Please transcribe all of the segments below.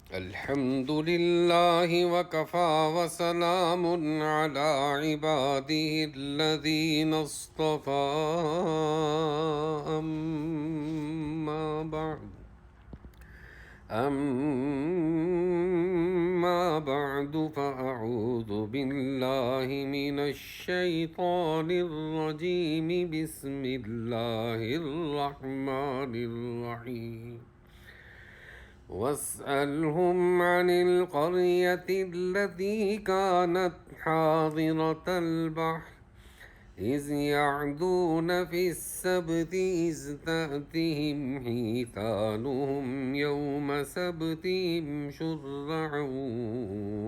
الحمد لله وكفى وسلام على عباده الذين اصطفى. أما بعد فأعوذ بالله من الشيطان الرجيم. بسم الله الرحمن الرحيم. واسألهم عن القرية التي كانت حاضرة البحر إذ يعدون في السبت إذ تأتيهم حيتانهم يوم سبتهم شرعا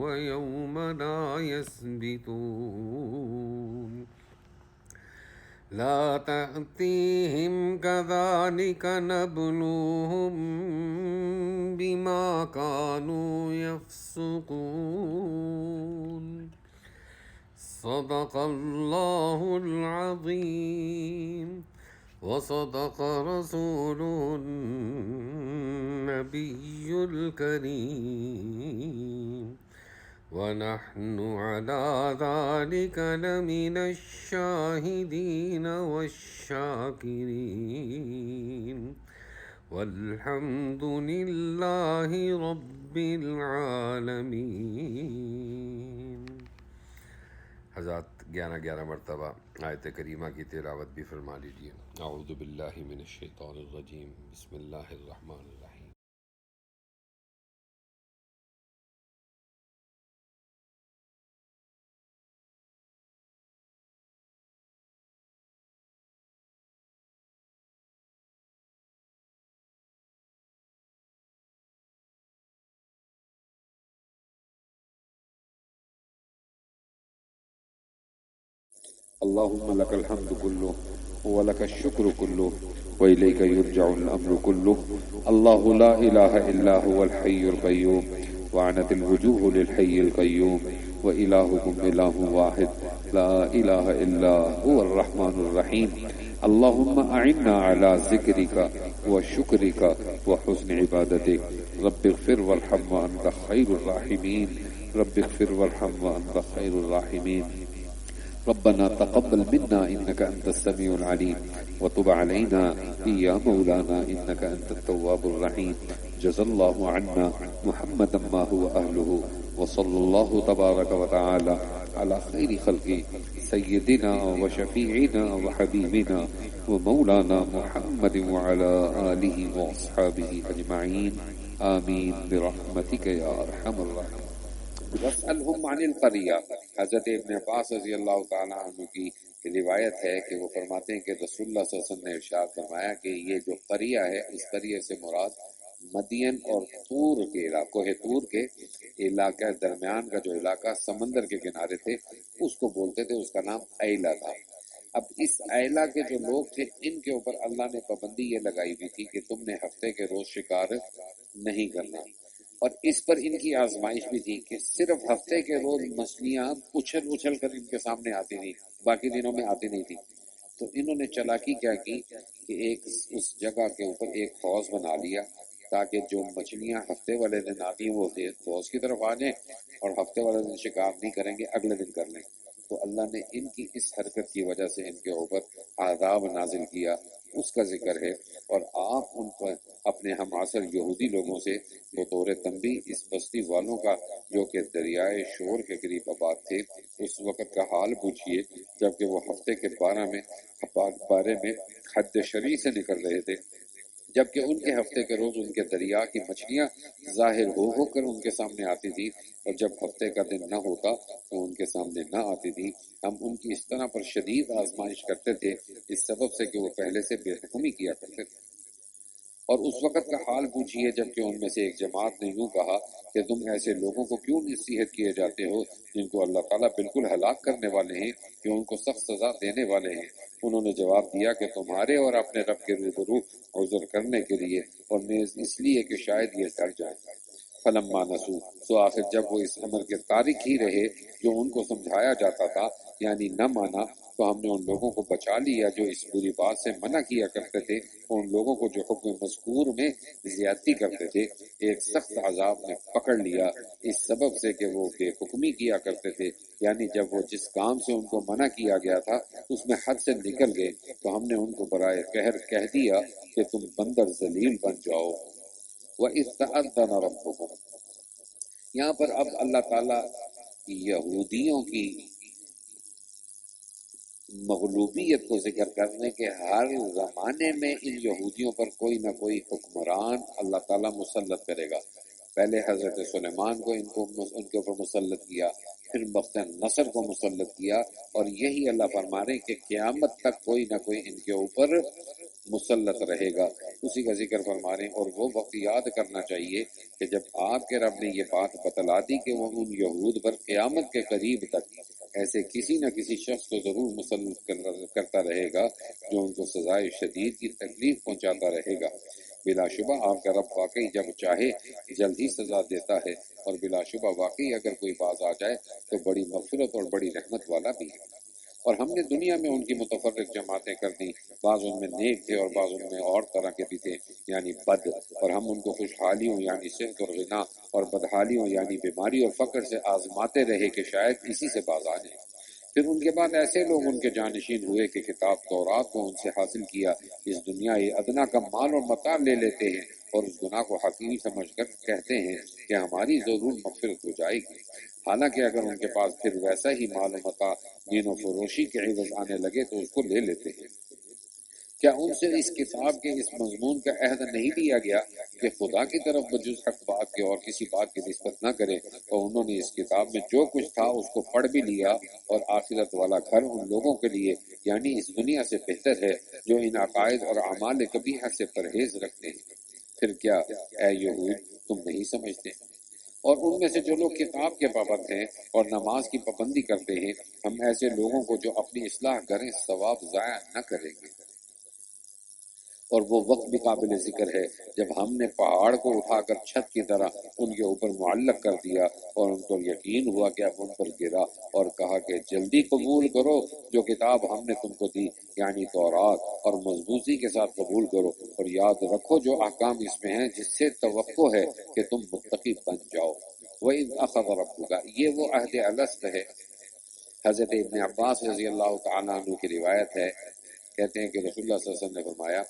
ويوم لا يسبتون لا تأتيهم كذلك نبلوهم بما كانوا يفسقون. صدق الله العظيم وصدق رسوله النبي الكريم ونحن على ذلك لمن الشاهدين والشاكرين والحمد لله رب العالمین. حضرات 11 مرتبہ آیت کریمہ کی تلاوت بھی فرما لیجیے. اعوذ باللہ من الشیطان الرجیم. بسم اللہ الرحمن الرحیم. اللهم لك الحمد كله ولك الشكر كله وإليك يرجع الأمر كله. الله لا إله إلا هو الحي القيوم وعنت الوجوه للحي القيوم وإلهكم إله واحد لا إله إلا هو الرحمن الرحيم. اللهم أعنا على ذكرك وشكرك وحسن عبادتك. رب اغفر وارحم وأنت خير الراحمين. رب اغفر وارحم وأنت خير الراحمين. ربنا تقبل منا إنك أنت السميع العليم وتب علينا يا مولانا إنك أنت التواب الرحيم. جزا الله عنا محمدا ما هو أهله وصلى الله تبارك وتعالى على خير خلق سيدنا وشفيعنا وحبيبنا ومولانا محمد وعلى آله وأصحابه أجمعين آمين برحمتك يا أرحم الراحمين. واسألهم عن القرية. حضرت ابن عباس رضی اللہ تعالیٰ عنہ کی روایت ہے کہ وہ فرماتے ہیں کہ رسول اللہ صلی اللہ علیہ وسلم نے ارشاد فرمایا کہ یہ جو قریہ ہے اس قریہ سے مراد مدین اور طور کے علاقوں ہے. طور کے علاقہ درمیان کا جو علاقہ سمندر کے کنارے تھے اس کو بولتے تھے، اس کا نام ایلا تھا. اب اس ایلا کے جو لوگ تھے ان کے اوپر اللہ نے پابندی یہ لگائی ہوئی تھی کہ تم نے ہفتے کے روز شکار نہیں کرنا، اور اس پر ان کی آزمائش بھی تھی کہ صرف ہفتے کے روز مچھلیاں اچھل اچھل کر ان کے سامنے آتی تھی، باقی دنوں میں آتی نہیں تھی. تو انہوں نے چالاکی کیا کی کہ ایک اس جگہ کے اوپر ایک حوض بنا لیا تاکہ جو مچھلیاں ہفتے والے دن آتی ہیں وہ حوض کی طرف آ جائیں، اور ہفتے والے دن شکار نہیں کریں گے، اگلے دن کر لیں. تو اللہ نے ان کی اس حرکت کی وجہ سے ان کے اوپر عذاب نازل کیا، اس کا ذکر ہے. اور آپ ان پر اپنے ہم عصر یہودی لوگوں سے بطور تنبیہ اس بستی والوں کا جو کہ دریائے شور کے قریب آباد تھے اس وقت کا حال پوچھیے جبکہ وہ ہفتے کے 12 میں حد شریع سے نکل رہے تھے، جبکہ ان کے ہفتے کے روز ان کے دریا کی مچھلیاں ظاہر ہو کر ان کے سامنے آتی تھی، اور جب ہفتے کا دن نہ ہوتا تو ان کے سامنے نہ آتی تھی. ہم ان کی اس طرح پر شدید آزمائش کرتے تھے اس سبب سے کہ وہ پہلے سے بے حکمی کیا کرتے تھے. اور اس وقت کا حال پوچھیے جبکہ ان میں سے ایک جماعت نے یوں کہا کہ تم ایسے لوگوں کو کیوں نصیحت کیے جاتے ہو جن کو اللہ تعالیٰ بالکل ہلاک کرنے والے ہیں، کہ ان کو سخت سزا دینے والے ہیں. انہوں نے جواب دیا کہ تمہارے اور اپنے رب کے روبرو عذر کرنے کے لیے، اور نیز اس لیے کہ شاید یہ ڈر جائیں. فلما نسو، سو آخر جب وہ اس امر کے تارک ہی رہے جو ان کو سمجھایا جاتا تھا، یعنی نہ مانا، تو ہم نے ان لوگوں کو بچا لیا جو اس بری بات سے منع کیا کرتے تھے، اور ان لوگوں کو جو حکم مذکور میں زیادتی کرتے تھے ایک سخت عذاب نے پکڑ لیا، اس سبب سے کہ وہ بے حکمی کیا کرتے تھے، یعنی جب وہ جس کام سے ان کو منع کیا گیا تھا اس میں حد سے نکل گئے تو ہم نے ان کو برائے قہر کہہ دیا کہ تم بندر ذلیل بن جاؤ۔ وَإِذْ تَأَذَّنَ رَبُّكُمْ، یہاں پر اب اللہ تعالیٰ یہودیوں کی مغلوبیت کو ذکر کرنے کے ہر زمانے میں ان یہودیوں پر کوئی نہ کوئی حکمران اللہ تعالیٰ مسلط کرے گا۔ پہلے حضرت سلیمان کو ان کے اوپر مسلط کیا، پھر بخت نصر کو مسلط کیا، اور یہی اللہ فرما رہے ہیں کہ قیامت تک کوئی نہ کوئی ان کے اوپر مسلط رہے گا، اسی کا ذکر فرما رہے ہیں۔ اور وہ وقت یاد کرنا چاہیے کہ جب آپ کے رب نے یہ بات بتلا دی کہ وہ ان یہود پر قیامت کے قریب تک ایسے کسی نہ کسی شخص کو ضرور مسلط کرتا رہے گا جو ان کو سزائے شدید کی تکلیف پہنچاتا رہے گا۔ بلا شبہ آپ کا رب واقعی جب چاہے جلد ہی سزا دیتا ہے، اور بلا شبہ واقعی اگر کوئی باز آ جائے تو بڑی مغفرت اور بڑی رحمت والا بھی ہے۔ اور ہم نے دنیا میں ان کی متفرق جماعتیں کر دی، بعض ان میں نیک تھے اور بعض ان میں اور طرح کے بھی تھے یعنی بد، اور ہم ان کو خوشحالیوں یعنی صحت اور غنا اور بدحالیوں یعنی بیماری اور فقر سے آزماتے رہے کہ شاید اسی سے باز آ جائیں۔ پھر ان کے بعد ایسے لوگ ان کے جانشین ہوئے کہ کتاب تورات کو ان سے حاصل کیا، اس دنیا ادنا کا مال اور متاع لے لیتے ہیں اور اس گناہ کو حقیر سمجھ کر کہتے ہیں کہ ہماری ضرور مغفرت ہو جائے گی، حالانکہ اگر ان کے پاس پھر ویسا ہی مال و متاع دین و فروشی کے عوض آنے لگے تو اس کو لے لیتے ہیں۔ کیا ان سے اس کتاب کے اس مضمون کا عہد نہیں لیا گیا کہ خدا کی طرف بجز حق بات کے اور کسی بات کی نسبت نہ کرے؟ اور انہوں نے اس کتاب میں جو کچھ تھا اس کو پڑھ بھی لیا، اور آخرت والا گھر ان لوگوں کے لیے یعنی اس دنیا سے بہتر ہے جو ان عقائد اور اعمال قبیحہ سے پرہیز رکھتے ہیں۔ پھر کیا اے یہود تم نہیں سمجھتے؟ اور ان میں سے جو لوگ کتاب کے پابند ہیں اور نماز کی پابندی کرتے ہیں، ہم ایسے لوگوں کو جو اپنی اصلاح کریں ثواب ضائع نہ کریں گے۔ اور وہ وقت بھی قابل ذکر ہے جب ہم نے پہاڑ کو اٹھا کر چھت کی طرح ان کے اوپر معلق کر دیا، اور ان کو یقین ہوا کہ اب ان پر گرا، اور کہا کہ جلدی قبول کرو جو کتاب ہم نے تم کو دی یعنی تورات، اور مضبوطی کے ساتھ قبول کرو، اور یاد رکھو جو احکام اس میں ہیں جس سے توقع ہے کہ تم متقی بن جاؤ۔ وَإِذْ أَخَذَ رَبُّكَ، یہ وہ عہد الست ہے۔ حضرت ابن عباس رضی اللہ تعالیٰ عنہ کی روایت ہے، کہتے ہیں کہ رسول اللہ صلی اللہ علیہ وسلم نے فرمایا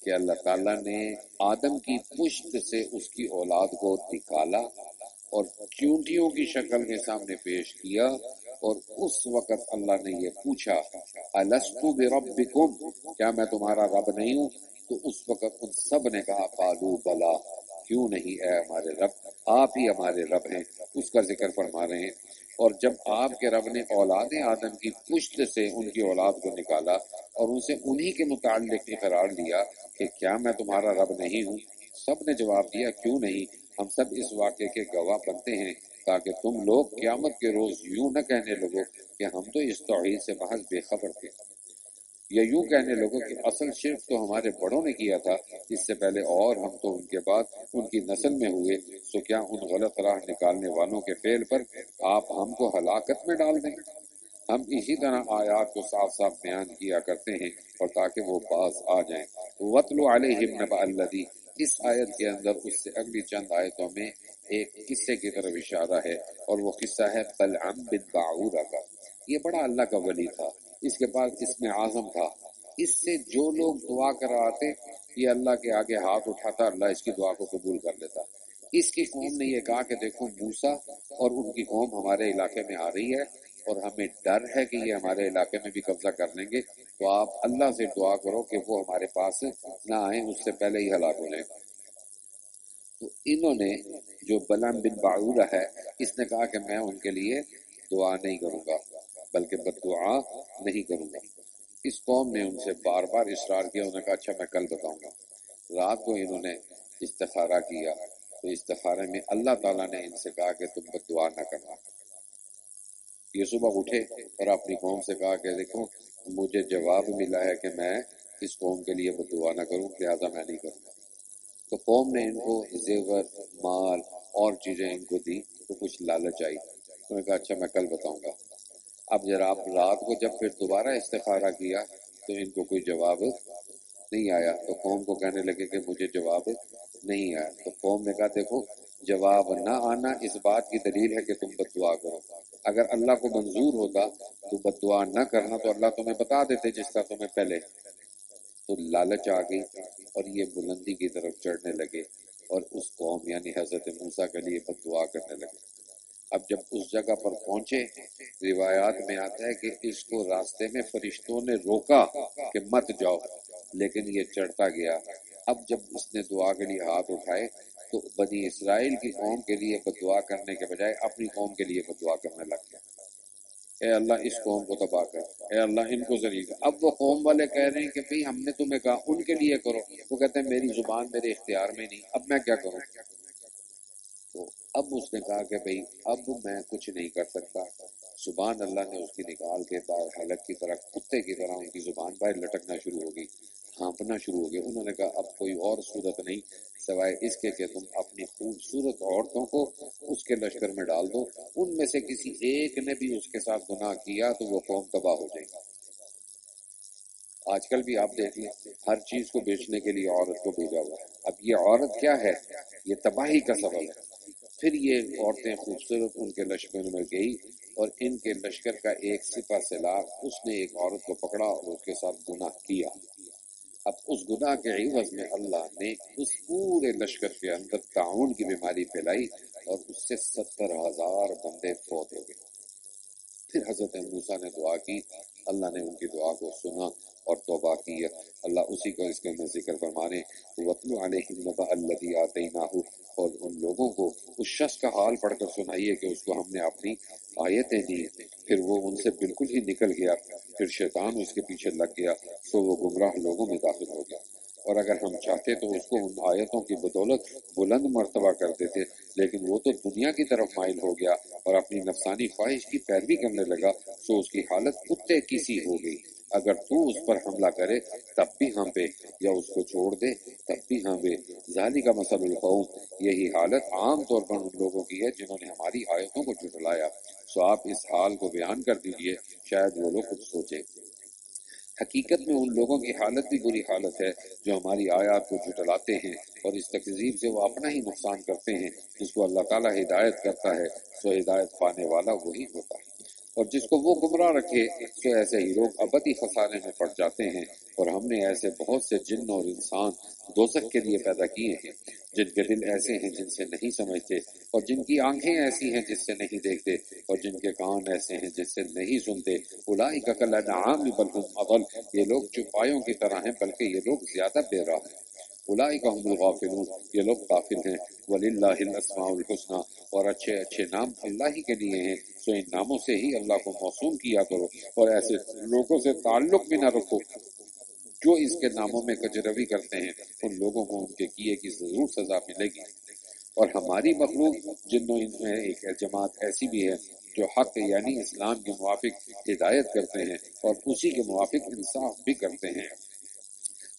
کہ اللہ تعالیٰ نے آدم کی پشت سے اس کی اولاد کو نکالا اور چونٹیوں کی شکل میں سامنے پیش کیا، اور اس وقت اللہ نے یہ پوچھا الست بربکم، کیا میں تمہارا رب نہیں ہوں؟ تو اس وقت ان سب نے کہا قالوا بلا، کیوں نہیں اے ہمارے رب، آپ ہی ہمارے رب ہیں۔ اس کا ذکر فرما رہے ہیں۔ اور جب آپ کے رب نے اولاد آدم کی پشت سے ان کی اولاد کو نکالا اور ان سے انہی کے متعلق قرار دیا کہ کیا میں تمہارا رب نہیں ہوں، سب نے جواب دیا کیوں نہیں، ہم سب اس واقعے کے گواہ بنتے ہیں تاکہ تم لوگ قیامت کے روز یوں نہ کہنے لگو کہ ہم تو اس توحید سے محض بے خبر تھے، یا یوں کہنے لگو کہ اصل شرک تو ہمارے بڑوں نے کیا تھا اس سے پہلے، اور ہم تو ان کے بعد ان کی نسل میں ہوئے، سو کیا ان غلط راہ نکالنے والوں کے فعل پر آپ ہم کو ہلاکت میں ڈال دیں؟ ہم اسی طرح آیات کو صاف صاف بیان کیا کرتے ہیں اور تاکہ وہ باز آ جائیں۔ وَاتْلُ عَلَيْهِمْ نَبَأَ الَّذِي، اس آیت کے اندر اس سے اگلی چند آیتوں میں ایک قصے کی طرف اشارہ ہے، اور وہ قصہ ہے بلعم بن باعورہ کا۔ یہ بڑا اللہ کا ولی تھا، اس کے پاس اسم اعظم تھا، اس سے جو لوگ دعا کرواتے یہ اللہ کے آگے ہاتھ اٹھاتا، اللہ اس کی دعا کو قبول کر لیتا۔ اس کی قوم نے یہ کہا کہ دیکھو موسیٰ اور ان کی قوم ہمارے علاقے میں آ رہی ہے اور ہمیں ڈر ہے کہ یہ ہمارے علاقے میں بھی قبضہ کر لیں گے، تو آپ اللہ سے دعا کرو کہ وہ ہمارے پاس نہ آئیں، اس سے پہلے ہی ہلاک ہو جائیں۔ تو انہوں نے جو بلعم بن باعورہ ہے اس نے کہا کہ میں ان کے لیے دعا نہیں کروں گا بلکہ بد دعا نہیں کروں گا۔ اس قوم نے ان سے بار بار اصرار کیا، انہوں نے کہا اچھا میں کل بتاؤں گا۔ رات کو انہوں نے استخارہ کیا، تو استخارے میں اللہ تعالیٰ نے ان سے کہا کہ تم بد دعا نہ کرنا۔ یہ صبح اٹھے اور اپنی قوم سے کہا کہ دیکھو مجھے جواب ملا ہے کہ میں اس قوم کے لیے بد دعا نہ کروں، لہٰذا میں نہیں کروں گا۔ تو قوم نے ان کو زیور، مال اور چیزیں ان کو دی، تو کچھ لالچ آئی، انہوں نے کہا اچھا میں کل بتاؤں گا۔ اب ذرا آپ رات کو جب پھر دوبارہ استخارہ کیا تو ان کو کوئی جواب نہیں آیا، تو قوم کو کہنے لگے کہ مجھے جواب نہیں آیا. تو قوم نے کہا دیکھو جواب نہ آنا اس بات کی دلیل ہے کہ تم بد دعا کرو. اگر اللہ کو منظور ہوتا تو بد دعا نہ کرنا تو اللہ تمہیں بتا دیتے جس کا تمہیں پہلے. تو لالچ آ گئی اور یہ بلندی کی طرف چڑھنے لگے اور اس قوم یعنی حضرت موسیٰ کے لیے بد دعا کرنے لگے. اب جب اس جگہ پر پہنچے روایات میں آتا ہے کہ اس کو راستے میں فرشتوں نے روکا کہ مت جاؤ، لیکن یہ چڑھتا گیا. اب جب اس نے دعا کے لیے ہاتھ اٹھائے تو بنی اسرائیل کی قوم کے لیے بد دعا کرنے کے بجائے اپنی قوم کے لیے بد دعا کرنے لگ گیا. اے اللہ اس قوم کو تباہ کر، اے اللہ ان کو ذلیل کر. اب وہ قوم والے کہہ رہے ہیں کہ بھئی ہم نے تمہیں کہا ان کے لیے کرو. وہ کہتے ہیں میری زبان میرے اختیار میں نہیں، اب میں کیا کروں. تو اب اس نے کہا کہ بھئی اب میں کچھ نہیں کر سکتا. زبان اللہ نے اس کی نکال کے باہر حلق کی طرح کتے کی طرح ان کی زبان باہر لٹکنا شروع ہو گئی، ہانپنا شروع ہو گیا. انہوں نے کہا اب کوئی اور صورت نہیں سوائے اس کے کہ تم اپنی خوبصورت عورتوں کو اس کے لشکر میں ڈال دو، ان میں سے کسی ایک نے بھی اس کے ساتھ گناہ کیا تو وہ قوم تباہ ہو جائے گی. آج کل بھی آپ دیکھ لیں ہر چیز کو بیچنے کے لیے عورت کو بھیجا ہوا ہے. اب یہ عورت کیا ہے؟ یہ تباہی کا سبب ہے. پھر یہ عورتیں خوبصورت ان کے لشکر میں گئی اور ان کے لشکر کا ایک سپہ سالار اس نے ایک عورت کو پکڑا اور اس کے ساتھ گناہ کیا. اب اس گناہ کے عوض میں اللہ نے اس پورے لشکر کے اندر طاعون کی بیماری پھیلائی اور اس سے 70,000 بندے فوت ہو گئے. پھر حضرت موسیٰ نے دعا کی، اللہ نے ان کی دعا کو سنا اور توبہ کی. اللہ اسی کو اس کے اندر ذکر فرمانے وَاتْلُ عَلَيْهِمْ نَبَأَ الَّذِي آتَيْنَاهُ، اور ان لوگوں کو اس شخص کا حال پڑھ کر سنائیے کہ اس کو ہم نے اپنی آیتیں دی، پھر وہ ان سے بالکل ہی نکل گیا، پھر شیطان اس کے پیچھے لگ گیا تو وہ گمراہ لوگوں میں داخل ہو گیا. اور اگر ہم چاہتے تو اس کو ان آیتوں کی بدولت بلند مرتبہ کر دیتے، لیکن وہ تو دنیا کی طرف مائل ہو گیا اور اپنی نفسانی خواہش کی پیروی کرنے لگا، سو اس کی حالت کتے کی سی ہو گئی. اگر تو اس پر حملہ کرے تب بھی ہم پہ، یا اس کو چھوڑ دے تب بھی ہم پہ. ذالک مثل القوم، یہی حالت عام طور پر ان لوگوں کی ہے جنہوں نے ہماری آیتوں کو جھٹلایا. سو آپ اس حال کو بیان کر دیجئے، شاید وہ لوگ کچھ سوچے. حقیقت میں ان لوگوں کی حالت بھی بری حالت ہے جو ہماری آیات کو جھٹلاتے ہیں اور اس تکذیب سے وہ اپنا ہی نقصان کرتے ہیں. جس کو اللہ تعالیٰ ہدایت کرتا ہے سو ہدایت پانے والا وہی ہوتا ہے، اور جس کو وہ گمراہ رکھے تو ایسے ہی لوگ ابدی خسارے میں پڑ جاتے ہیں. اور ہم نے ایسے بہت سے جن اور انسان دوزخ کے لیے پیدا کیے ہیں جن کے دل ایسے ہیں جن سے نہیں سمجھتے، اور جن کی آنکھیں ایسی ہیں جس سے نہیں دیکھتے، اور جن کے کان ایسے ہیں جس سے نہیں سنتے. اولئک کالانعام بل هم اضل، یہ لوگ چوپایوں کی طرح ہیں بلکہ یہ لوگ زیادہ بے راہ ہیں. اولئک هم الغافلون، یہ لوگ غافل ہیں. وللہ الاسماء الحسنی، اور اچھے اچھے نام اللہ ہی کے لیے ہیں، سو ان ناموں سے ہی اللہ کو موسوم کیا کرو اور ایسے لوگوں سے تعلق بھی نہ رکھو جو اس کے ناموں میں کجروی کرتے ہیں. ان لوگوں کو ان کے کیے کی ضرور سزا ملے گی. اور ہماری مخلوق جنوں ان میں ایک جماعت ایسی بھی ہے جو حق یعنی اسلام کے موافق ہدایت کرتے ہیں اور اسی کے موافق انصاف بھی کرتے ہیں.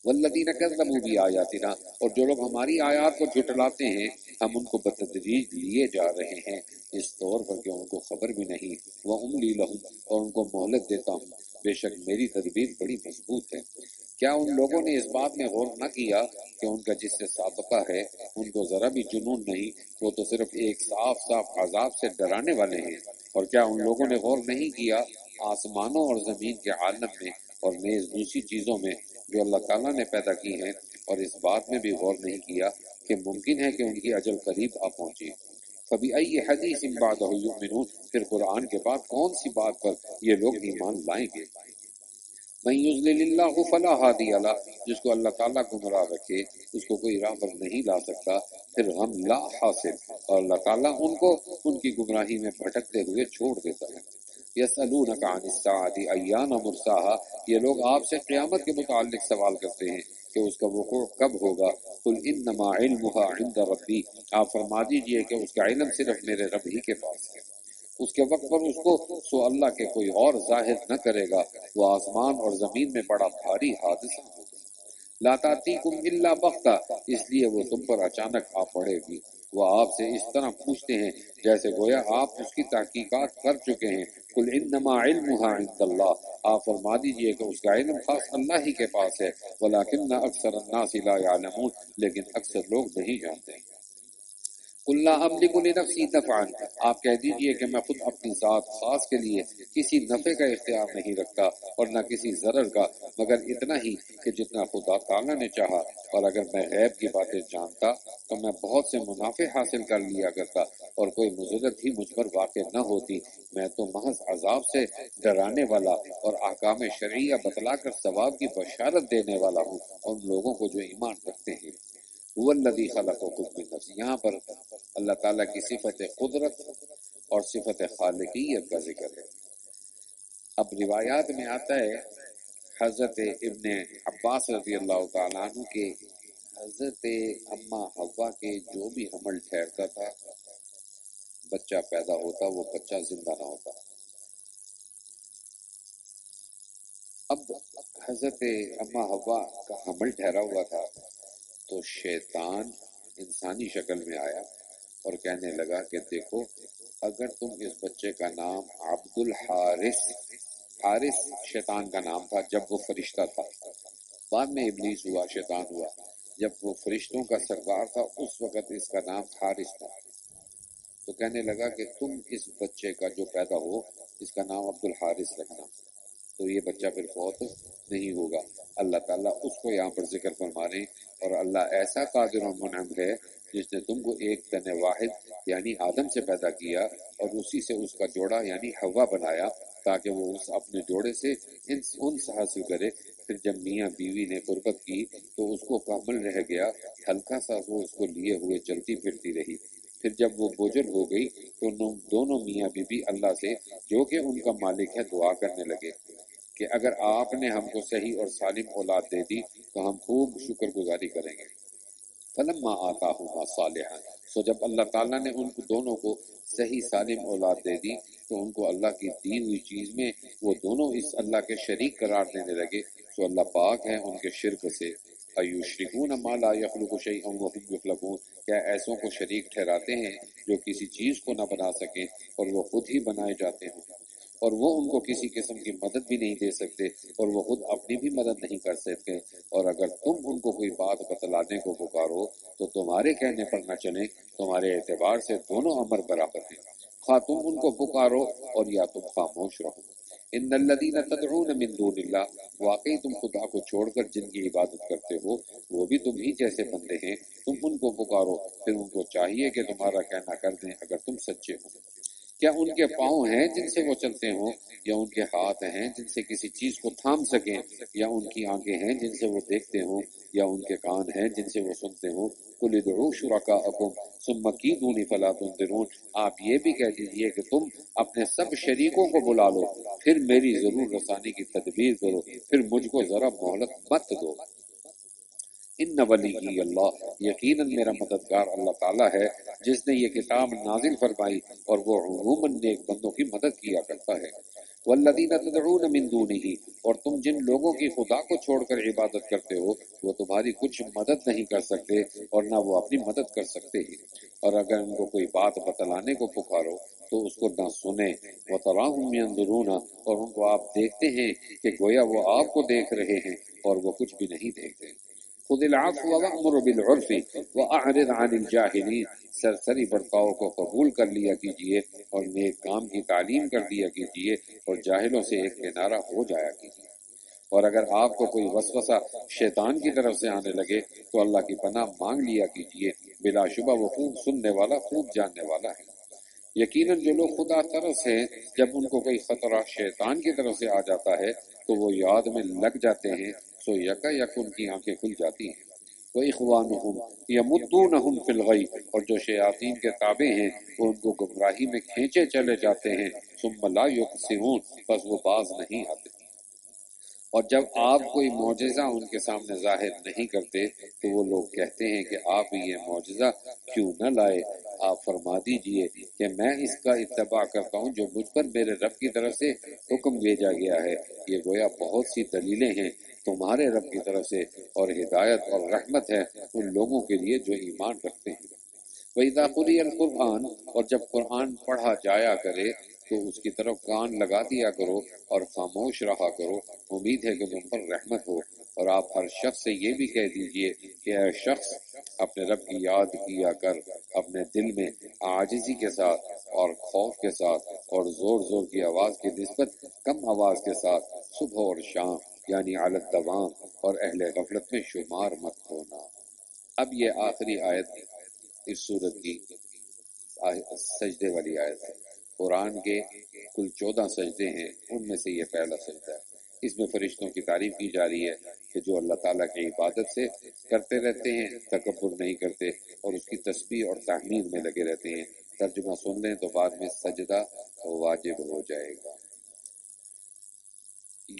والذین کذبوا بآیاتنا، اور جو لوگ ہماری آیات کو جھٹلاتے ہیں ہم ان کو بتدریج لیے جا رہے ہیں اس طور پر کہ ان کو خبر بھی نہیں. وَأُمْلِي لَهُمْ، اور ان کو مہلت دیتا ہوں، بے شک میری تدبیر بڑی مضبوط ہے. کیا ان لوگوں نے اس بات میں غور نہ کیا کہ ان کا جس سے سابقہ ہے ان کو ذرا بھی جنون نہیں، وہ تو صرف ایک صاف صاف عذاب سے ڈرانے والے ہیں. اور کیا ان لوگوں نے غور نہیں کیا آسمانوں اور زمین کے عالم میں اور نیز دوسری چیزوں میں جو اللہ تعالیٰ نے پیدا کی ہیں، اور اس بات میں بھی غور نہیں کیا کہ ممکن ہے کہ ان کی اجل قریب آ پہنچی. فَبِأَيِّ حَدِيثٍ بَعْدَهُ يُؤْمِنُونَ، پھر قرآن کے بعد کون سی بات پر یہ لوگ ایمان لائیں گے. مَن يُضْلِلِ اللَّهُ فَلَا هَادِيَ لَهُ، جس کو اللہ تعالیٰ گمراہ رکھے اس کو کوئی راہ پر نہیں لا سکتا. پھر غم لا حاصل، اور اللہ تعالیٰ ان کو ان کی گمراہی میں بھٹکتے ہوئے چھوڑ دیتا ہے. یسألونک عن الساعۃ ایان مرساها، یہ لوگ آپ سے قیامت کے متعلق سوال کرتے ہیں کہ اس کا وقوع کب ہوگا. قل انما علمها عند ربی، آپ فرما دیجئے کہ اس کا علم صرف میرے رب ہی کے پاس ہے. اس کے وقت پر اس کو سو اللہ کے کوئی اور ظاہر نہ کرے گا. وہ آسمان اور زمین میں بڑا بھاری حادثہ ہوگا. لا تأتیکم الا بغتہ، اس لیے وہ تم پر اچانک آ پڑے گی. وہ آپ سے اس طرح پوچھتے ہیں جیسے گویا آپ اس کی تحقیقات کر چکے ہیں. قل انما علمها عند اللہ، آپ فرما دیجئے کہ اس کا علم خاص اللہ ہی کے پاس ہے، ولکن اکثر الناس لا يعلمون، لیکن اکثر لوگ نہیں جانتے۔ قل لا املک لنفسی نفعا، آپ کہہ دیجئے کہ میں خود اپنی ذات خاص کے لیے کسی نفع کا اختیار نہیں رکھتا اور نہ کسی ضرر کا، مگر اتنا ہی کہ جتنا خدا تعالیٰ نے چاہا، اور اگر میں غیب کی باتیں جانتا تو میں بہت سے منافع حاصل کر لیا کرتا اور کوئی مضرت ہی مجھ پر واقع نہ ہوتی۔ میں تو محض عذاب سے ڈرانے والا اور احکام شرعیہ بتلا کر ثواب کی بشارت دینے والا ہوں ان لوگوں کو جو ایمان رکھتے ہیں۔ هو الذی خلقکم من نفس، یہاں پر اللہ تعالیٰ کی صفت قدرت اور صفت خالقیت کا ذکر ہے۔ اب روایات میں آتا ہے حضرت ابن عباس رضی اللہ تعالیٰ عنہ کے حضرت اماں حوا کے جو بھی حمل ٹھہرتا تھا، بچہ پیدا ہوتا، وہ بچہ زندہ نہ ہوتا۔ اب حضرت اماں حوا کا حمل ٹھہرا ہوا تھا تو شیطان انسانی شکل میں آیا اور کہنے لگا کہ دیکھو، اگر تم اس بچے کا نام عبد الحارث، حارث شیطان کا نام تھا جب وہ فرشتہ تھا، بعد میں ابلیس ہوا، شیطان ہوا، جب وہ فرشتوں کا سردار تھا اس وقت اس کا نام حارث تھا، تو کہنے لگا کہ تم اس بچے کا جو پیدا ہو اس کا نام عبد الحارث رکھنا، تو یہ بچہ پھر فوت نہیں ہوگا۔ اللہ تعالیٰ اس کو یہاں پر ذکر فرما رہے ہیں، اور اللہ ایسا قادر و منعم ہے جس نے تم کو ایک تن واحد یعنی آدم سے پیدا کیا اور اسی سے اس کا جوڑا یعنی حوا بنایا تاکہ وہ اس اپنے جوڑے سے انس حاصل کرے۔ پھر جب میاں بیوی نے قربت کی تو اس کو حمل رہ گیا، ہلکا سا وہ اس کو لیے ہوئے چلتی پھرتی رہی۔ پھر جب وہ بزرگ ہو گئی تو دونوں میاں بیوی اللہ سے جو کہ ان کا مالک ہے دعا کرنے لگے کہ اگر آپ نے ہم کو صحیح اور سالم اولاد دے دی تو ہم خوب شکر گزاری کریں گے۔ فلما آتاہما صالحا، سو جب اللہ تعالیٰ نے ان کو دونوں کو صحیح سالم اولاد دے دی تو ان کو اللہ کی دی ہوئی چیز میں وہ دونوں اس اللہ کے شریک قرار دینے لگے، سو اللہ پاک ہے ان کے شرک سے۔ ایشرکون ما لا یخلق شیئا وهم یخلقون، کیا ایسوں کو شریک ٹھہراتے ہیں جو کسی چیز کو نہ بنا سکیں اور وہ خود ہی بنائے جاتے ہیں، اور وہ ان کو کسی قسم کی مدد بھی نہیں دے سکتے اور وہ خود اپنی بھی مدد نہیں کر سکتے، اور اگر تم ان کو کوئی بات بتلانے کو پکارو تو تمہارے کہنے پر نہ چلیں، تمہارے اعتبار سے دونوں امر برابر ہیں، خواہ تم ان کو پکارو اور یا تم خاموش رہو۔ ان الذین تدعون من دون اللہ، واقعی تم خدا کو چھوڑ کر جن کی عبادت کرتے ہو وہ بھی تم ہی جیسے بندے ہیں، تم ان کو پکارو، پھر ان کو چاہیے کہ تمہارا کہنا کر دیں اگر تم سچے ہو۔ کیا ان کے پاؤں ہیں جن سے وہ چلتے ہوں، یا ان کے ہاتھ ہیں جن سے کسی چیز کو تھام سکیں، یا ان کی آنکھیں ہیں جن سے وہ دیکھتے ہوں، یا ان کے کان ہیں جن سے وہ سنتے ہوں؟ قل ادعوا شرکاءکم ثم کیدونی فلا تنظرون، آپ یہ بھی کہہ دیجئے کہ تم اپنے سب شریکوں کو بلا لو، پھر میری ضرور رسانی کی تدبیر کرو، پھر مجھ کو ذرا مہلت مت دو۔ ان ولی اللہ، یقیناً میرا مددگار اللہ تعالیٰ ہے جس نے یہ کتاب نازل فرمائی اور وہ عموماً نیک بندوں کی مدد کیا کرتا ہے۔ والذین تدعون من دونہ، اور تم جن لوگوں کی خدا کو چھوڑ کر عبادت کرتے ہو وہ تمہاری کچھ مدد نہیں کر سکتے اور نہ وہ اپنی مدد کر سکتے ہی، اور اگر ان کو کوئی بات بتلانے کو پکارو تو اس کو نہ سنیں۔ وتراہم ینظرون، اور ان کو آپ دیکھتے ہیں کہ گویا وہ آپ کو دیکھ رہے ہیں اور وہ کچھ بھی نہیں دیکھتے۔ خذ العفو وامر بالعرف واعرض عن الجاہلین، سرسری برتاؤ کو قبول کر لیا کیجیے اور نیک کام کی تعلیم کر دیا کیجیے اور جاہلوں سے ایک کنارہ ہو جایا کیجیے۔ اور اگر آپ کو کوئی وسوسہ شیطان کی طرف سے آنے لگے تو اللہ کی پناہ مانگ لیا کیجیے، بلا شبہ وہ خوب سننے والا خوب جاننے والا ہے۔ یقیناً جو لوگ خدا طرف ہیں جب ان کو کوئی خطرہ شیطان کی طرف سے آ جاتا ہے تو وہ یاد میں لگ جاتے ہیں، سو یکا یک ان کی آنکھیں کھل جاتی ہیں۔ وَإِخْوَانُهُمْ يَمُدُّونَهُمْ فِي الْغَيِّ، اور جو شیاطین کے تابع ہیں وہ ان کو گمراہی میں کھینچے چلے جاتے ہیں، ثُمَّ لَا يُقْسِمُونَ، پس وہ باز نہیں آتے۔ اور جب آپ کوئی معجزہ ان کے سامنے ظاہر نہیں کرتے تو وہ لوگ کہتے ہیں کہ آپ یہ معجزہ کیوں نہ لائے۔ آپ فرما دیجئے کہ میں اس کا اتباع کرتا ہوں جو مجھ پر میرے رب کی طرف سے حکم بھیجا گیا ہے، یہ گویا بہت سی دلیلیں ہیں تمہارے رب کی طرف سے، اور ہدایت اور رحمت ہے ان لوگوں کے لیے جو ایمان رکھتے ہیں۔ وَإِذَا قُرِئَ الْقُرْآنُ، اور جب قرآن پڑھا جایا کرے تو اس کی طرف کان لگا دیا کرو اور خاموش رہا کرو، امید ہے کہ تم پر رحمت ہو۔ اور آپ ہر شخص سے یہ بھی کہہ دیجئے کہ اے شخص اپنے رب کی یاد کیا کر اپنے دل میں عاجزی کے ساتھ اور خوف کے ساتھ اور زور زور کی آواز کی نسبت کم آواز کے ساتھ صبح اور شام، یعنی علی الدوام، اور اہل غفلت میں شمار مت ہونا۔ اب یہ آخری آیت اس سورت کی سجدے والی آیت ہے۔ قرآن کے کل 14 سجدے ہیں، ان میں سے یہ پہلا سجدہ ہے۔ اس میں فرشتوں کی تعریف کی جا رہی ہے کہ جو اللہ تعالیٰ کی عبادت سے کرتے رہتے ہیں، تکبر نہیں کرتے اور اس کی تسبیح اور تحمید میں لگے رہتے ہیں۔ ترجمہ سن لیں تو بعد میں سجدہ واجب ہو جائے گا۔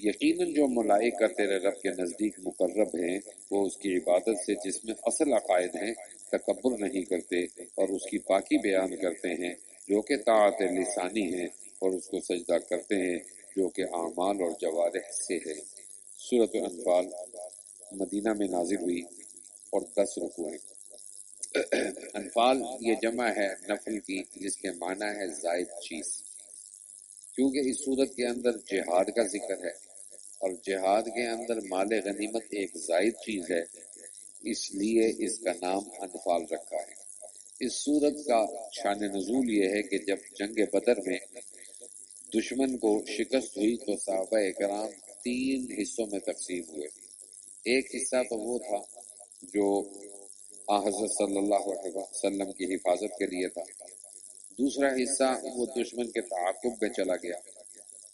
یقیناً جو ملائکہ تیرے رب کے نزدیک مقرب ہیں، وہ اس کی عبادت سے جس میں اصل عقائد ہیں تکبر نہیں کرتے اور اس کی پاکی بیان کرتے ہیں، جو کہ طاعت لسانی ہیں، اور اس کو سجدہ کرتے ہیں جو کہ اعمال اور جوارح سے ہے۔ سورۃ الانفال مدینہ میں نازل ہوئی اور 10 رکوع ہیں۔ انفال یہ جمع ہے نفل کی، جس کے معنی ہے زائد چیز۔ کیونکہ اس صورت کے اندر جہاد کا ذکر ہے اور جہاد کے اندر مال غنیمت ایک زائد چیز ہے، اس لیے اس کا نام انفال رکھا ہے۔ اس صورت کا شان نزول یہ ہے کہ جب جنگ بدر میں دشمن کو شکست ہوئی تو صحابہ کرام 3 حصوں میں تقسیم ہوئے۔ ایک حصہ تو وہ تھا جو حضرت صلی اللہ علیہ وسلم کی حفاظت کے لیے تھا، دوسرا حصہ وہ دشمن کے تعاقب میں چلا گیا،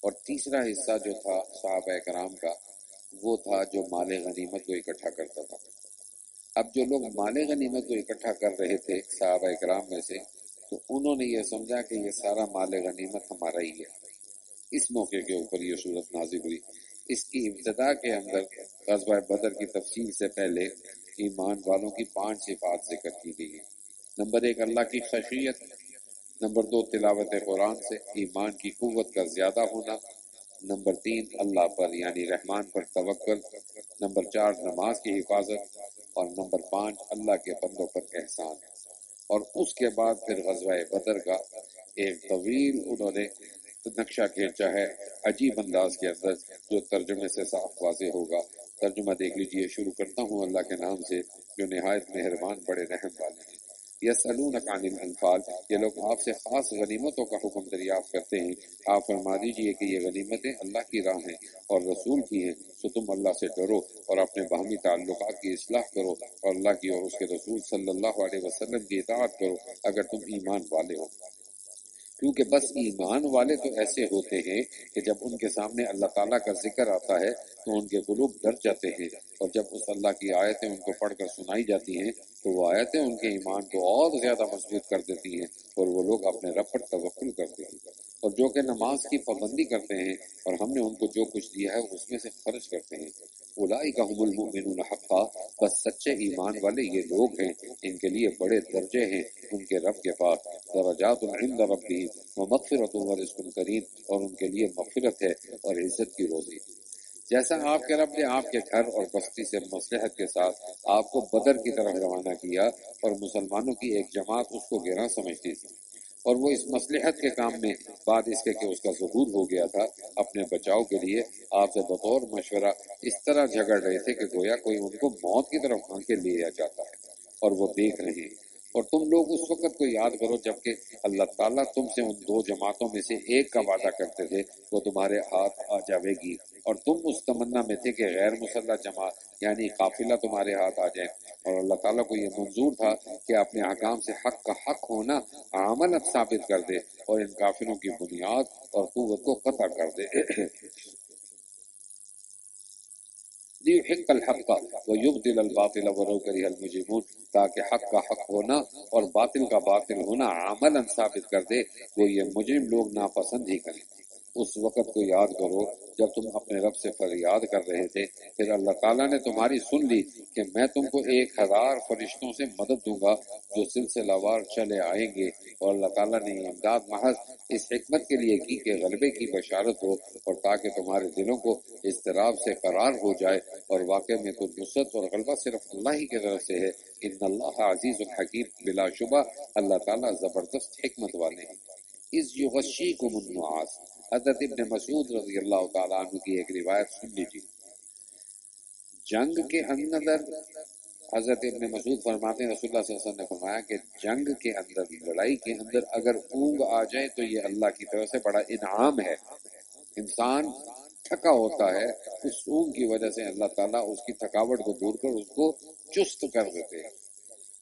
اور تیسرا حصہ جو تھا صحابہ کرام کا وہ تھا جو مال غنیمت کو اکٹھا کرتا تھا۔ اب جو لوگ مال غنیمت کو اکٹھا کر رہے تھے صحابہ کرام میں سے، تو انہوں نے یہ سمجھا کہ یہ سارا مال غنیمت ہمارا ہی ہے۔ اس موقع کے اوپر یہ صورت نازل ہوئی۔ اس کی ابتدا کے اندر غزوہ بدر کی تفصیل سے پہلے ایمان والوں کی 5 صفات ذکر کی گئی ہیں۔ نمبر 1 اللہ کی خشیت، نمبر 2 تلاوت قرآن سے ایمان کی قوت کا زیادہ ہونا، نمبر 3 اللہ پر یعنی رحمان پر توکل، نمبر 4 نماز کی حفاظت، اور نمبر 5 اللہ کے بندوں پر احسان۔ اور اس کے بعد پھر غزوہ بدر کا ایک طویل انہوں نے نقشہ کھینچا ہے عجیب انداز کے اندر، جو ترجمے سے صاف واضح ہوگا۔ ترجمہ دیکھ لیجئے۔ شروع کرتا ہوں اللہ کے نام سے جو نہایت مہربان بڑے رحم والے ہیں۔ یسألونک عن الانفال، یہ لوگ آپ سے خاص غنیمتوں کا حکم دریافت کرتے ہیں۔ آپ فرما دیجئے کہ یہ غنیمتیں اللہ کی راہ ہیں اور رسول کی ہیں، سو تم اللہ سے ڈرو اور اپنے باہمی تعلقات کی اصلاح کرو اور اللہ کی اور اس کے رسول صلی اللہ علیہ وسلم کی اطاعت کرو اگر تم ایمان والے ہو۔ کیونکہ بس ایمان والے تو ایسے ہوتے ہیں کہ جب ان کے سامنے اللہ تعالیٰ کا ذکر آتا ہے تو ان کے قلوب ڈر جاتے ہیں، اور جب اس اللہ کی آیتیں ان کو پڑھ کر سنائی جاتی ہیں تو وہ آیتیں ان کے ایمان کو اور زیادہ مضبوط کر دیتی ہیں، اور وہ لوگ اپنے رب پر توکل کرتے ہیں، اور جو کہ نماز کی پابندی کرتے ہیں اور ہم نے ان کو جو کچھ دیا ہے اس میں سے خرچ کرتے ہیں۔ اولئک هم المؤمنون حقا، بس سچے ایمان والے یہ لوگ ہیں، ان کے لیے بڑے درجے ہیں ان کے رب کے پاس، درجات عند ربهم ومغفرۃ ورزق کریم، اور ان کے لیے مغفرت ہے اور عزت کی روزی۔ جیسا آپ کے رب نے آپ کے گھر اور بستی سے مصلحت کے ساتھ آپ کو بدر کی طرف روانہ کیا اور مسلمانوں کی ایک جماعت اس کو گراں سمجھتی تھی، اور وہ اس مصلحت کے کام میں بعد اس کے کہ اس کا ظہور ہو گیا تھا، اپنے بچاؤ کے لیے آپ سے بطور مشورہ اس طرح جھگڑ رہے تھے کہ گویا کوئی ان کو موت کی طرف ہانکے لیا جاتا ہے، اور وہ دیکھ رہے ہیں۔ اور تم لوگ اس وقت کو یاد کرو جبکہ اللہ تعالیٰ تم سے ان 2 جماعتوں میں سے ایک کا وعدہ کرتے تھے وہ تمہارے ہاتھ آ جاوے گی، اور تم اس تمنا میں تھے کہ غیر مسلح جماعت یعنی قافلہ تمہارے ہاتھ آ جائے، اور اللہ تعالیٰ کو یہ منظور تھا کہ اپنے احکام سے حق کا حق ہونا عملاً ثابت کر دے اور ان کافروں کی بنیاد اور قوت کو قطع کر دے۔ لیحق الحق ویبطل الباطل ولو کرہ المجرمون، تاکہ حق کا حق ہونا اور باطل کا باطل ہونا عملاً ثابت کر دے، وہ یہ مجرم لوگ ناپسند ہی کریں۔ اس وقت کو یاد کرو جب تم اپنے رب سے فریاد کر رہے تھے، پھر اللہ تعالیٰ نے تمہاری سن لی کہ میں تم کو 1000 فرشتوں سے مدد دوں گا جو سلسلہ وار چلے آئیں گے، اور اللہ تعالیٰ نے یہ امداد محض اس حکمت کے لیے کی کہ غلبے کی بشارت ہو، اور تاکہ تمہارے دلوں کو اضطراب سے قرار ہو جائے، اور واقع میں تو نصرت اور غلبہ صرف اللہ ہی کی طرف سے ہے۔ ان اللہ عزیز الحکیم، بلا شبہ اللہ تعالیٰ زبردست حکمت والے ہیں۔ اذ یغشیکم النعاس. حضرت ابن مسعود رضی اللہ تعالیٰ عنہ کی ایک روایت سن لیجیے. جنگ کے اندر حضرت ابن مسعود فرماتے ہیں رسول اللہ صلی اللہ علیہ وسلم نے فرمایا کہ جنگ کے اندر، لڑائی کے اندر اگر اونگ آ جائے تو یہ اللہ کی طرف سے بڑا انعام ہے. انسان تھکا ہوتا ہے، اس اونگ کی وجہ سے اللہ تعالیٰ اس کی تھکاوٹ کو دور کر اس کو چست کر دیتے ہیں.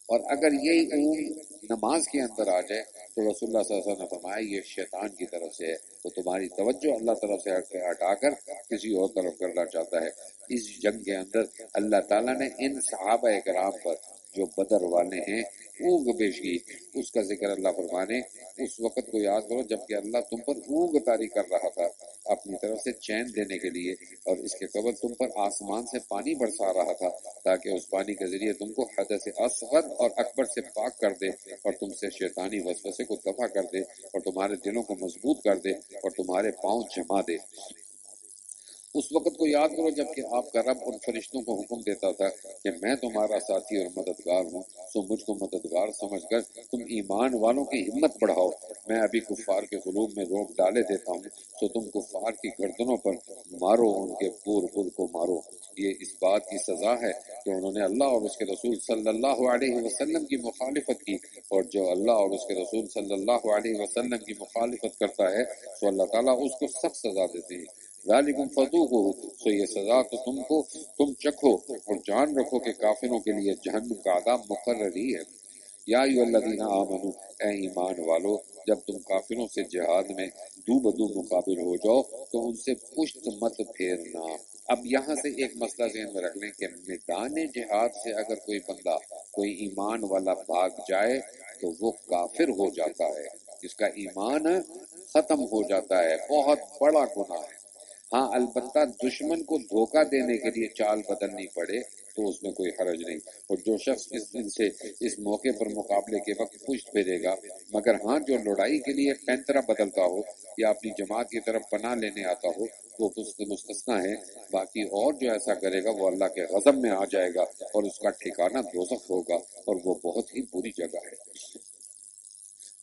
اور اگر یہی اونگ نماز کے اندر آ جائے تو رسول اللہ صلی اللہ علیہ وسلم نے فرمایا یہ شیطان کی طرف سے ہے، تو تمہاری توجہ اللہ طرف سے ہٹا کر کسی اور طرف کرنا چاہتا ہے. اس جنگ کے اندر اللہ تعالیٰ نے ان صحابہ کرام پر جو بدر والے ہیں اونگ پیش کی، اس کا ذکر اللہ فرمانے اس وقت کو یاد کرو جب کہ اللہ تم پر اونگ طاری کر رہا تھا اپنی طرف سے چین دینے کے لیے، اور اس کے قبل تم پر آسمان سے پانی برسا رہا تھا تاکہ اس پانی کے ذریعے تم کو حدث اصغر اور اکبر سے پاک کر دے اور تم سے شیطانی وسوسے کو دفع کر دے اور تمہارے دلوں کو مضبوط کر دے اور تمہارے پاؤں جما دے. اس وقت کو یاد کرو جب کہ آپ کا رب ان فرشتوں کو حکم دیتا تھا کہ میں تمہارا ساتھی اور مددگار ہوں، سو مجھ کو مددگار سمجھ کر تم ایمان والوں کی ہمت بڑھاؤ. میں ابھی کفار کے قلوب میں روک ڈالے دیتا ہوں، سو تم کفار کی گردنوں پر مارو، ان کے پور کو مارو. یہ اس بات کی سزا ہے کہ انہوں نے اللہ اور اس کے رسول صلی اللہ علیہ وسلم کی مخالفت کی، اور جو اللہ اور اس کے رسول صلی اللہ علیہ وسلم کی مخالفت کرتا ہے سو اللہ تعالیٰ اس کو سخت سزا دیتے ہیں. ذالکم فذوقوہ، سو یہ سزا تو تم چکھو اور جان رکھو کہ کافروں کے لیے جہنم کا عذاب مقرر ہی ہے. یا ایھا الذین آمنوا، اے ایمان والو، جب تم کافروں سے جہاد میں دو بدو مقابل ہو جاؤ تو ان سے پشت مت پھیرنا. اب یہاں سے ایک مسئلہ ذہن میں رکھ لیں کہ میدان جہاد سے اگر کوئی بندہ، کوئی ایمان والا بھاگ جائے تو وہ کافر ہو جاتا ہے، اس کا ایمان ختم ہو جاتا ہے، بہت بڑا گناہ ہے. ہاں البتہ دشمن کو دھوکہ دینے کے لیے چال بدلنی پڑے تو اس میں کوئی حرج نہیں. اور جو شخص اس موقع پر مقابلے کے وقت پشت پھیرے گا، مگر ہاں جو لڑائی کے لیے پینترا بدلتا ہو یا اپنی جماعت کی طرف پناہ لینے آتا ہو وہ مستثنا ہے. باقی اور جو ایسا کرے گا وہ اللہ کے غضب میں آ جائے گا اور اس کا ٹھکانہ دوزخ ہوگا، اور وہ بہت ہی بری جگہ ہے.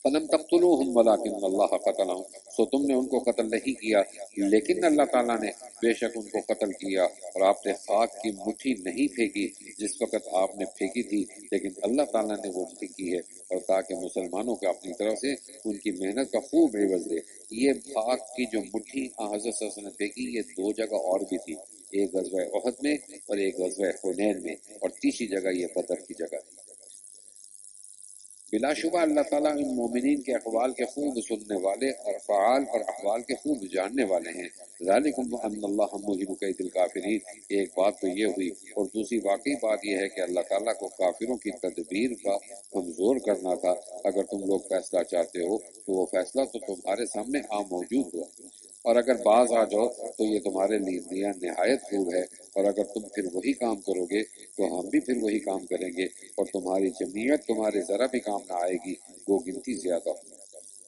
فلم تقتلوہم ولکن اللہ قتلہم، سو تم نے ان کو قتل نہیں کیا لیکن اللہ تعالیٰ نے بے شک ان کو قتل کیا. اور آپ نے خاک کی مٹھی نہیں پھینکی جس وقت آپ نے پھینکی تھی، لیکن اللہ تعالیٰ نے وہ پھینکی ہے، اور تاکہ مسلمانوں کو اپنی طرف سے ان کی محنت کا خوب عوض دے. یہ خاک کی جو مٹھی حضرت صلی اللہ علیہ وسلم نے پھینکی یہ دو جگہ اور بھی تھی، ایک غزوہ احد میں اور ایک غزوہ حنین میں، اور تیسری جگہ یہ بدر کی جگہ تھی. بلا شبہ اللہ تعالیٰ ان مومنین کے اقوال کے خوب سننے والے اور افعال اور احوال کے خوب جاننے والے ہیں. ذالکم ان اللہ موہن کید الکافرین، ایک بات تو یہ ہوئی، اور دوسری واقعی بات یہ ہے کہ اللہ تعالیٰ کو کافروں کی تدبیر کا کمزور کرنا تھا. اگر تم لوگ فیصلہ چاہتے ہو تو وہ فیصلہ تو تمہارے سامنے موجود ہوا، اور اگر باز آ جاؤ تو یہ تمہارے لیے نہایت خوب ہے، اور اگر تم پھر وہی کام کرو گے تو ہم بھی پھر وہی کام کریں گے، اور تمہاری جمعیت تمہارے ذرا بھی کام نہ آئے گی، گو گنتی زیادہ ہو.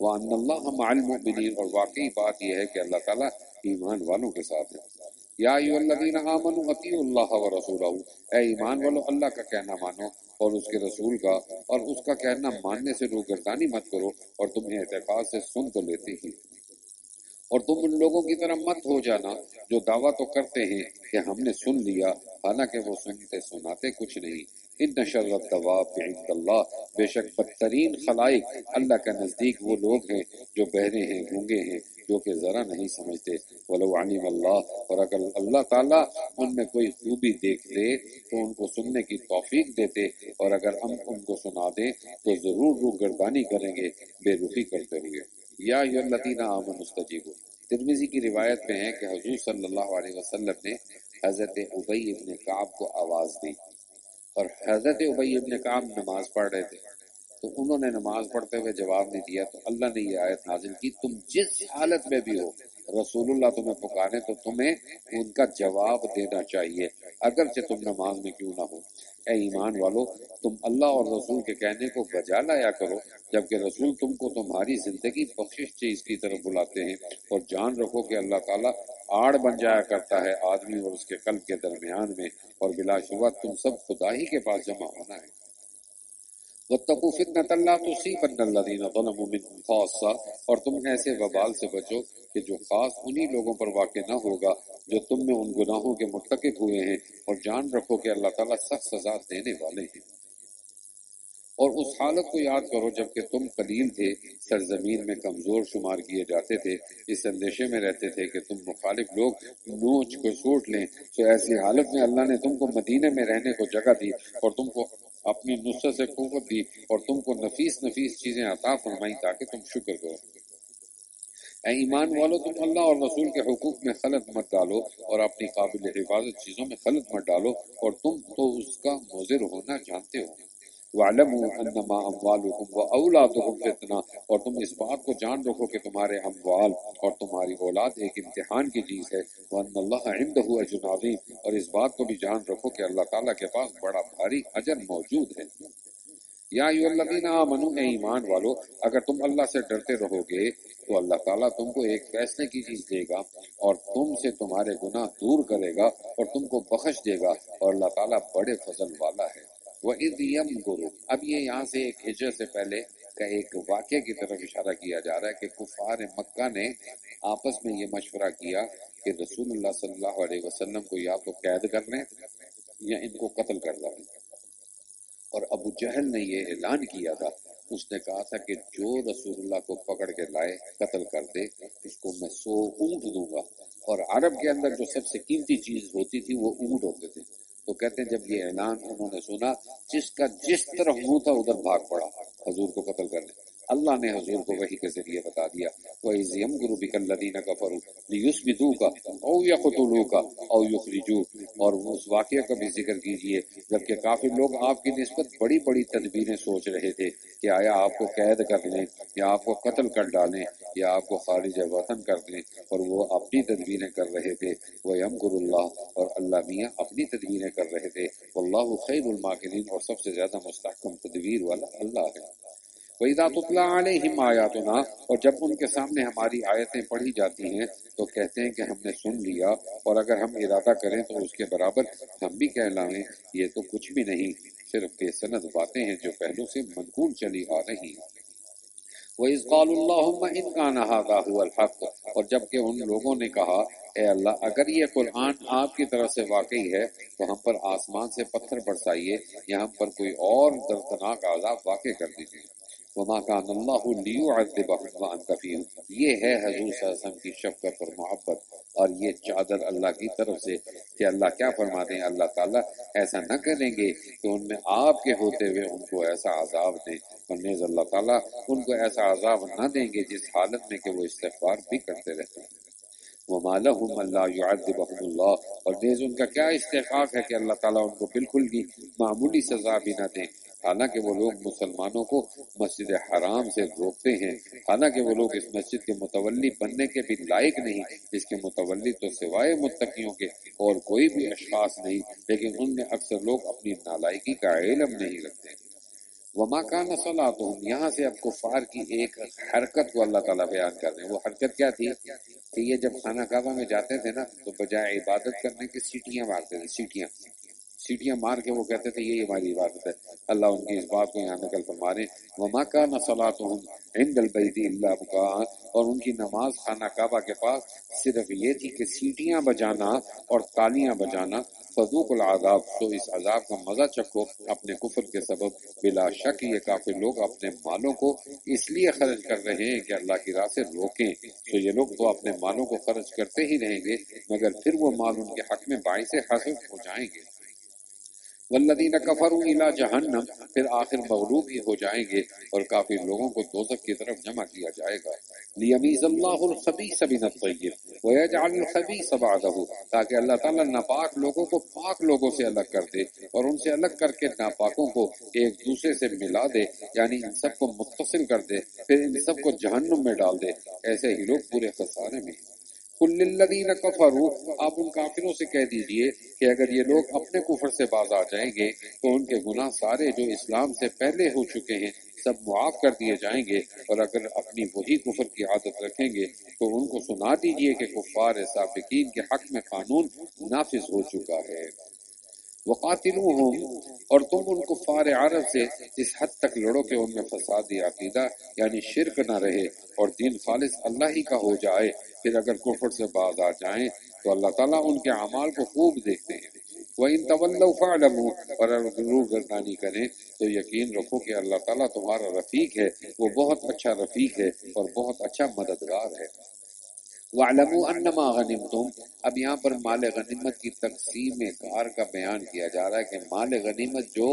وَأَنَّ اللَّهَ مَعَ الْمُؤْمِنِينَ، اور واقعی بات یہ ہے کہ اللہ تعالیٰ ایمان والوں کے ساتھ ہے. یا ایھا الذین آمنوا اطیعوا اللہ ورسولہ، اے ایمان والو اللہ کا کہنا مانو اور اس کے رسول کا، اور اس کا کہنا ماننے سے روگردانی مت کرو، اور تم اعتقاد سے سن تو لیتے ہی، اور تم ان لوگوں کی طرح مت ہو جانا جو دعویٰ تو کرتے ہیں کہ ہم نے سن لیا، حالانکہ وہ سنتے سناتے کچھ نہیں. ان شر الدواب عند اللہ، بے شک بدترین خلائق اللہ کے نزدیک وہ لوگ ہیں جو بہرے ہیں، گونگے ہیں، جو کہ ذرا نہیں سمجھتے. ولو علم اللہ، اور اگر اللہ تعالیٰ ان میں کوئی خوبی دیکھتے تو ان کو سننے کی توفیق دیتے، اور اگر ہم ان کو سنا دیں تو ضرور روگردانی کریں گے بے رخی کرتے ہوئے. یا ایھا الذین آمنوا استجیبوا، ترمذی کی روایت میں ہے کہ حضور صلی اللہ علیہ وسلم نے حضرت ابی ابن کعب کو آواز دی، اور حضرت ابی ابن کعب نماز پڑھ رہے تھے، تو انہوں نے نماز پڑھتے ہوئے جواب نہیں دیا، تو اللہ نے یہ آیت نازل کی تم جس حالت میں بھی ہو رسول اللہ تمہیں پکارے تو تمہیں ان کا جواب دینا چاہیے اگرچہ تم نماز میں کیوں نہ ہو. اے ایمان والو، تم اللہ اور رسول کے کہنے کو بجا لایا کرو جبکہ رسول تم کو تمہاری زندگی بخشش چیز کی طرف بلاتے ہیں، اور جان رکھو کہ اللہ تعالیٰ آڑ بن جایا کرتا ہے آدمی اور اس کے قلب کے درمیان میں، اور بلا شبہ تم سب خدا ہی کے پاس جمع ہونا ہے. واتقوا فتنة لا تصيبن الذين ظلموا منكم خاصة، اور تم ایسے وبال سے بچو کہ جو خاص انہی لوگوں پر واقع نہ ہوگا جو تم میں ان گناہوں کے مرتکب ہوئے ہیں، اور جان رکھو کہ اللہ تعالیٰ سخت سزا دینے والے ہیں۔ اور اس حالت کو یاد کرو جب کہ تم قلیل تھے، سرزمین میں کمزور شمار کیے جاتے تھے، اس اندیشے میں رہتے تھے کہ تم مخالف لوگ نوچ کو سوٹ لیں، تو ایسی حالت میں اللہ نے تم کو مدینے میں رہنے کو جگہ دی اور تم کو اپنی نصرت سے قوت دی اور تم کو نفیس نفیس چیزیں عطا فرمائی تاکہ تم شکر کرو۔ اے ایمان والو، تم اللہ اور رسول کے حقوق میں خلط مت ڈالو اور اپنی قابل حفاظت چیزوں میں خلط مت ڈالو، اور تم تو اس کا مضر ہونا جانتے ہو۔ وَاعْلَمُوا أَنَّمَا أَمْوَالُكُمْ وَأَوْلَادُكُمْ فِتْنَةٌ، اور تم اس بات کو جان رکھو کہ تمہارے اموال اور تمہاری اولاد ایک امتحان کی چیز ہے۔ وَأَنَّ اللَّهَ عِندَهُ أَجْرٌ عَظِيمٌ، اور اس بات کو بھی جان رکھو کہ اللہ تعالیٰ کے پاس بڑا بھاری اجر موجود ہے۔ یا ایھا الذین آمنوا، اے ایمان والو، اگر تم اللہ سے ڈرتے رہو گے تو اللہ تعالیٰ تم کو ایک فیصلے کی چیز دے گا اور تم سے تمہارے گناہ دور کرے گا اور تم کو بخش دے گا، اور اللہ تعالیٰ بڑے فضل والا ہے۔ وَإِذْ يَمْكُرُ، اب یہ یہاں سے ایک ہجرت سے پہلے کا ایک واقعے کی طرف اشارہ کیا جا رہا ہے کہ کفار مکہ نے آپس میں یہ مشورہ کیا کہ رسول اللہ صلی اللہ علیہ وسلم کو یا تو قید کر لیں یا ان کو قتل کر ڈالیں۔ اور ابو جہل نے یہ اعلان کیا تھا، اس نے کہا تھا کہ جو رسول اللہ کو پکڑ کے لائے قتل کر دے، اس کو میں 100 اونٹ دوں گا۔ اور عرب کے اندر جو سب سے قیمتی چیز ہوتی تھی وہ اونٹ ہوتے تھے۔ تو کہتے ہیں جب یہ اعلان انہوں نے سنا، جس کا جس طرف منہ تھا ادھر بھاگ پڑا حضور کو قتل کرنے۔ اللہ نے حضور کو وحی کے ذریعے بتا دیا، وَإِذْ يَمْكُرُ بِكَ الَّذِينَ كَفَرُوا لِيُثْبِتُوكَ أَوْ يَقْتُلُوكَ أَوْ يُخْرِجُوكَ، اور اس واقعے کا بھی ذکر کیجئے جبکہ کافر لوگ آپ کی نسبت بڑی بڑی تدبیریں سوچ رہے تھے کہ آیا آپ کو قید کر لیں یا آپ کو قتل کر ڈالیں یا آپ کو خارج وطن کر دیں، اور وہ اپنی تدبیریں کر رہے تھے۔ وَيَمْكُرُ اللَّهُ، اور اللہ میاں اپنی تدبیریں کر رہے تھے۔ وَاللَّهُ خَيْرُ الْمَاكِرِينَ، اور سب سے زیادہ مستحکم تدبیر والا اللہ ہے۔ وَإِذَا تُتْلَىٰ عَلَيْهِمْ آيَاتُنَا، اور جب ان کے سامنے ہماری آیتیں پڑھی جاتی ہیں تو کہتے ہیں کہ ہم نے سن لیا، اور اگر ہم ارادہ کریں تو اس کے برابر ہم بھی کہلائیں، یہ تو کچھ بھی نہیں، صرف بے سند باتیں ہیں جو پہلو سے منقول چلی آ رہی ہیں۔ وَإِذْ قَالُوا اللَّهُمَّ إِنْ كَانَ هَٰذَا هُوَ الْحَقُّ، اور جب کہ ان لوگوں نے کہا اے اللہ اگر یہ قرآن آپ کی طرف سے واقعی ہے تو ہم پر آسمان سے پتھر برسائیے یا ہم پر کوئی اور دردناک عذاب واقع کر دیجیے۔ وما كان الله ليعذبهم وانت فيهم، یہ ہے حضور صلی اللہ علیہ وسلم کی شفقت اور محبت، اور یہ چادر اللہ کی طرف سے کہ اللہ کیا فرماتے ہیں، اللہ تعالیٰ ایسا نہ کریں گے کہ ان میں آپ کے ہوتے ہوئے ان کو ایسا عذاب دیں، اور نیز اللہ تعالیٰ ان کو ایسا عذاب نہ دیں گے جس حالت میں کہ وہ استغفار بھی کرتے رہتے ہیں۔ وما لهم الا يعذبهم الله، اور نیز ان کا کیا استحقاق ہے کہ اللہ تعالیٰ ان کو بالکل بھی معمولی سزا بھی نہ دیں، حالانکہ وہ لوگ مسلمانوں کو مسجد حرام سے روکتے ہیں، حالانکہ وہ لوگ اس مسجد کے متولی بننے کے بھی لائق نہیں، اس کے متولی تو سوائے متقیوں کے اور کوئی بھی اشخاص نہیں، لیکن ان میں اکثر لوگ اپنی نالائقی کا علم نہیں رکھتے۔ وما كان صلاتهم، یہاں سے اب کفار کی ایک حرکت کو اللہ تعالیٰ بیان کر رہے ہیں۔ وہ حرکت کیا تھی کہ یہ جب خانہ کعبہ میں جاتے تھے نا تو بجائے عبادت کرنے کے سیٹیاں مارتے تھے، سیٹیاں مار کے وہ کہتے تھے یہی ہماری عبادت ہے۔ اللہ ان کی اس بات کو یہاں نقل فرما رہے ہیں، وما كان صلاتهم عند البيت الا بكاء، اور ان کی نماز خانہ کعبہ کے پاس صرف یہ تھی کہ سیٹیاں بجانا اور تالیاں بجانا۔ فذوقوا العذاب، تو اس عذاب کا مزہ چکھو اپنے کفر کے سبب۔ بلا شک یہ کافر لوگ اپنے مالوں کو اس لیے خرچ کر رہے ہیں کہ اللہ کی راہ سے روکیں، تو یہ لوگ تو اپنے مالوں کو خرچ کرتے ہی رہیں گے مگر پھر وہ مال ان کے حق میں باعث حسد ہو جائیں گے۔ والذین کفروا الی جہنم، پھر آخر مغلوب ہی ہو جائیں گے اور کافر لوگوں کو دوزخ کی طرف جمع کیا جائے گا۔ لیمیز اللہ الخبیث من الطیب ویجعل الخبیث بعدہ، تاکہ اللہ تعالیٰ ناپاک لوگوں کو پاک لوگوں سے الگ کر دے اور ان سے الگ کر کے ناپاکوں کو ایک دوسرے سے ملا دے، یعنی ان سب کو متصل کر دے، پھر ان سب کو جہنم میں ڈال دے۔ ایسے ہی لوگ پورے خسارے میں۔ قل للذین کفروا، آپ ان کافروں سے کہہ دیجئے کہ اگر یہ لوگ اپنے کفر سے باز آ جائیں گے تو ان کے گناہ سارے جو اسلام سے پہلے ہو چکے ہیں سب معاف کر دیے جائیں گے، اور اگر اپنی وہی کفر کی عادت رکھیں گے تو ان کو سنا دیجئے کہ کفار سابقین کے حق میں قانون نافذ ہو چکا ہے۔ وقاتلوہم، اور تم ان کفار عرب سے اس حد تک لڑو کہ ان میں فساد عقیدہ یعنی شرک نہ رہے اور دین خالص اللہ ہی کا ہو جائے. پھر اگر کفر سے باز آ جائیں تو اللہ تعالیٰ ان کے اعمال کو خوب دیکھتے ہیں. وَإِن تَوَلَّوْا فَاعْلَمُوا، اور اگر روح گردانی کریں تو یقین رکھو کہ اللہ تعالیٰ تمہارا رفیق ہے، وہ بہت اچھا رفیق ہے اور بہت اچھا مددگار ہے. وَاعْلَمُوا أَنَّمَا غَنِمْتُمْ، اب یہاں پر مال غنیمت کی تقسیم کار کا بیان کیا جا رہا ہے کہ مال غنیمت جو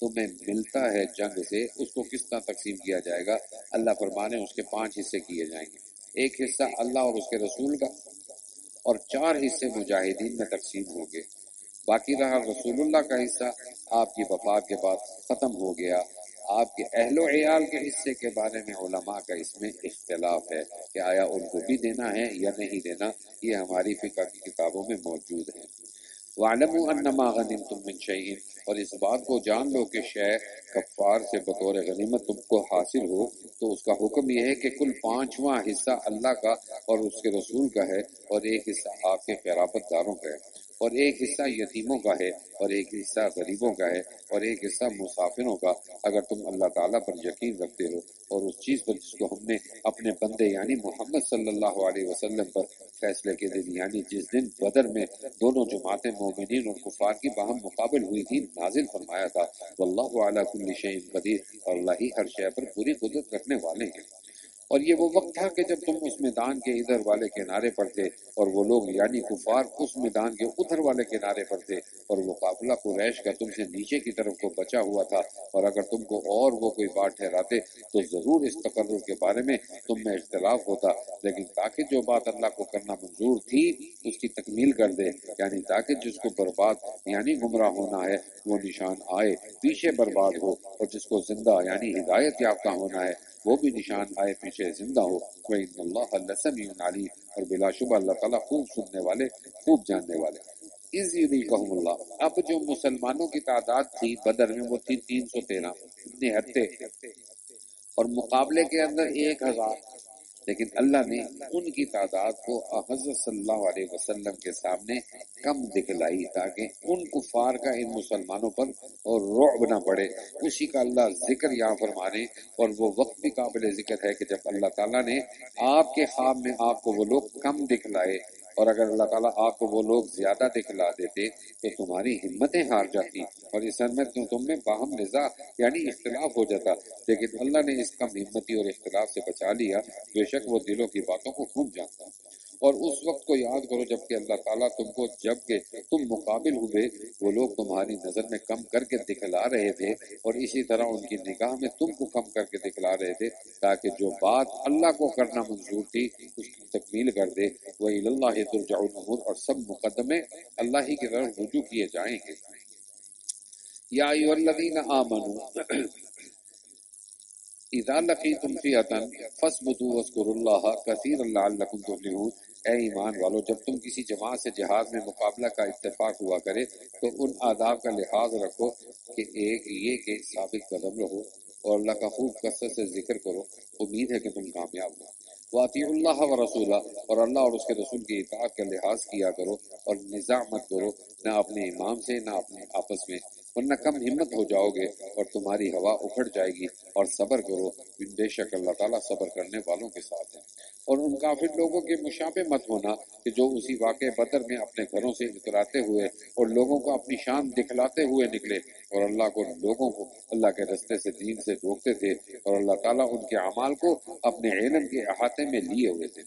تمہیں ملتا ہے جنگ سے اس کو کس طرح تقسیم کیا جائے گا. اللہ فرمانے اس کے 5 حصے کیے جائیں گے. ایک حصہ اللہ اور اس کے رسول کا، اور 4 حصے مجاہدین میں تقسیم ہوں گے. باقی رہا رسول اللہ کا حصہ، آپ کی وفات کے بعد ختم ہو گیا. آپ کے اہل و عیال کے حصے کے بارے میں علماء کا اس میں اختلاف ہے کہ آیا ان کو بھی دینا ہے یا نہیں دینا. یہ ہماری فقہ کی کتابوں میں موجود ہے. وَاعْلَمُوا أَنَّمَا غَنِمْتُم مِّن شَيْءٍ، اور اس بات کو جان لو کہ شے کفار سے بطور غنیمت تم کو حاصل ہو تو اس کا حکم یہ ہے کہ کل 5واں حصہ اللہ کا اور اس کے رسول کا ہے، اور ایک حصہ آپ کے قرابت داروں کا ہے، اور ایک حصہ یتیموں کا ہے، اور ایک حصہ غریبوں کا ہے، اور ایک حصہ مسافروں کا، اگر تم اللہ تعالیٰ پر یقین رکھتے ہو اور اس چیز پر جس کو ہم نے اپنے بندے یعنی محمد صلی اللہ علیہ وسلم پر فیصلے کے دن یعنی جس دن بدر میں دونوں جماعتیں مومنین اور کفار کی باہم مقابل ہوئی تھی نازل فرمایا تھا. واللہ علی کل شیء قدیر، اور اللہ ہی ہر شے پر پوری قدرت رکھنے والے ہیں. اور یہ وہ وقت تھا کہ جب تم اس میدان کے ادھر والے کنارے پر تھے اور وہ لوگ یعنی کفار اس میدان کے ادھر والے کنارے پر تھے، اور وہ قافلہ قریش کا تم سے نیچے کی طرف کو بچا ہوا تھا. اور اگر تم کو اور وہ کوئی بات ٹھہراتے تو ضرور اس تقرر کے بارے میں تم میں اختلاف ہوتا، لیکن تاکہ جو بات اللہ کو کرنا منظور تھی اس کی تکمیل کر دے، یعنی تاکہ جس کو برباد یعنی گمراہ ہونا ہے وہ نشان آئے پیچھے برباد ہو، اور جس کو زندہ یعنی ہدایت یافتہ ہونا ہے وہ بھی نشان آئے پیچھے زندہ ہو. وَإِنَّ اللَّهَ لَسَمِيعٌ عَلِيمٌ، اور بلا شبہ اللہ تعالیٰ خوب سننے والے خوب جاننے والے. اِذْ يُرِيكَهُمُ اللَّهُ، اب جو مسلمانوں کی تعداد تھی بدر میں وہ تھی 313 نہتے، اور مقابلے کے اندر 1000، لیکن اللہ نے ان کی تعداد کو حضرت صلی اللہ علیہ وسلم کے سامنے کم دکھلائی تاکہ ان کفار کا ان مسلمانوں پر اور رعب نہ پڑے. اسی کا اللہ ذکر یہاں فرمانے، اور وہ وقت بھی قابل ذکر ہے کہ جب اللہ تعالیٰ نے آپ کے خواب میں آپ کو وہ لوگ کم دکھلائے، اور اگر اللہ تعالیٰ آپ کو وہ لوگ زیادہ دکھلا دیتے تو تمہاری ہمتیں ہار جاتی اور اس میں تم میں باہم نزاع یعنی اختلاف ہو جاتا. لیکن اللہ نے اس کم ہمتی اور اختلاف سے بچا لیا، بے شک وہ دلوں کی باتوں کو خوب جانتا ہے. اور اس وقت کو یاد کرو جب کہ اللہ تعالیٰ تم کو جب کہ تم مقابل ہوئے وہ لوگ تمہاری نظر میں کم کر کے دکھلا رہے تھے، اور اسی طرح ان کی نگاہ میں تم کو کم کر کے دکھلا رہے تھے تاکہ جو بات اللہ کو کرنا منظور تھی اس کی تکمیل کر دے. وَإِلَى اللَّهِ تُرْجَعُ الْأُمُورُ، اور سب مقدمے اللہ ہی کی طرف رجوع کیے جائیں گے. یا ایھا الذین آمنوا اذا لقیتم فئة فاثبتوا واذکروا اللہ کثیرا لعلکم تفلحون. اے ایمان والو، جب تم کسی جماعت سے جہاد میں مقابلہ کا اتفاق ہوا کرے تو ان آداب کا لحاظ رکھو کہ ایک یہ کہ ثابت قدم رہو اور اللہ کا خوب کثرت سے ذکر کرو، امید ہے کہ تم کامیاب ہو. وَأَطِیعُوا اللَّهَ وَرَسُولَهُ، اور اللہ اور اس کے رسول کی اطاعت کا لحاظ کیا کرو اور نزاع مت کرو، نہ اپنے امام سے نہ اپنے آپس میں، ورنہ کم ہمت ہو جاؤ گے اور تمہاری ہوا اکھڑ جائے گی. اور صبر کرو، بے شک اللہ تعالیٰ صبر کرنے والوں کے ساتھ ہے. اور ان کافر لوگوں کے مشابہ مت ہونا کہ جو اسی واقع بدر میں اپنے گھروں سے اتراتے ہوئے اور لوگوں کو اپنی شان دکھلاتے ہوئے نکلے اور اللہ کو لوگوں کو اللہ کے رستے سے دین سے روکتے تھے، اور اللہ تعالیٰ ان کے اعمال کو اپنے علم کے احاطے میں لیے ہوئے تھے.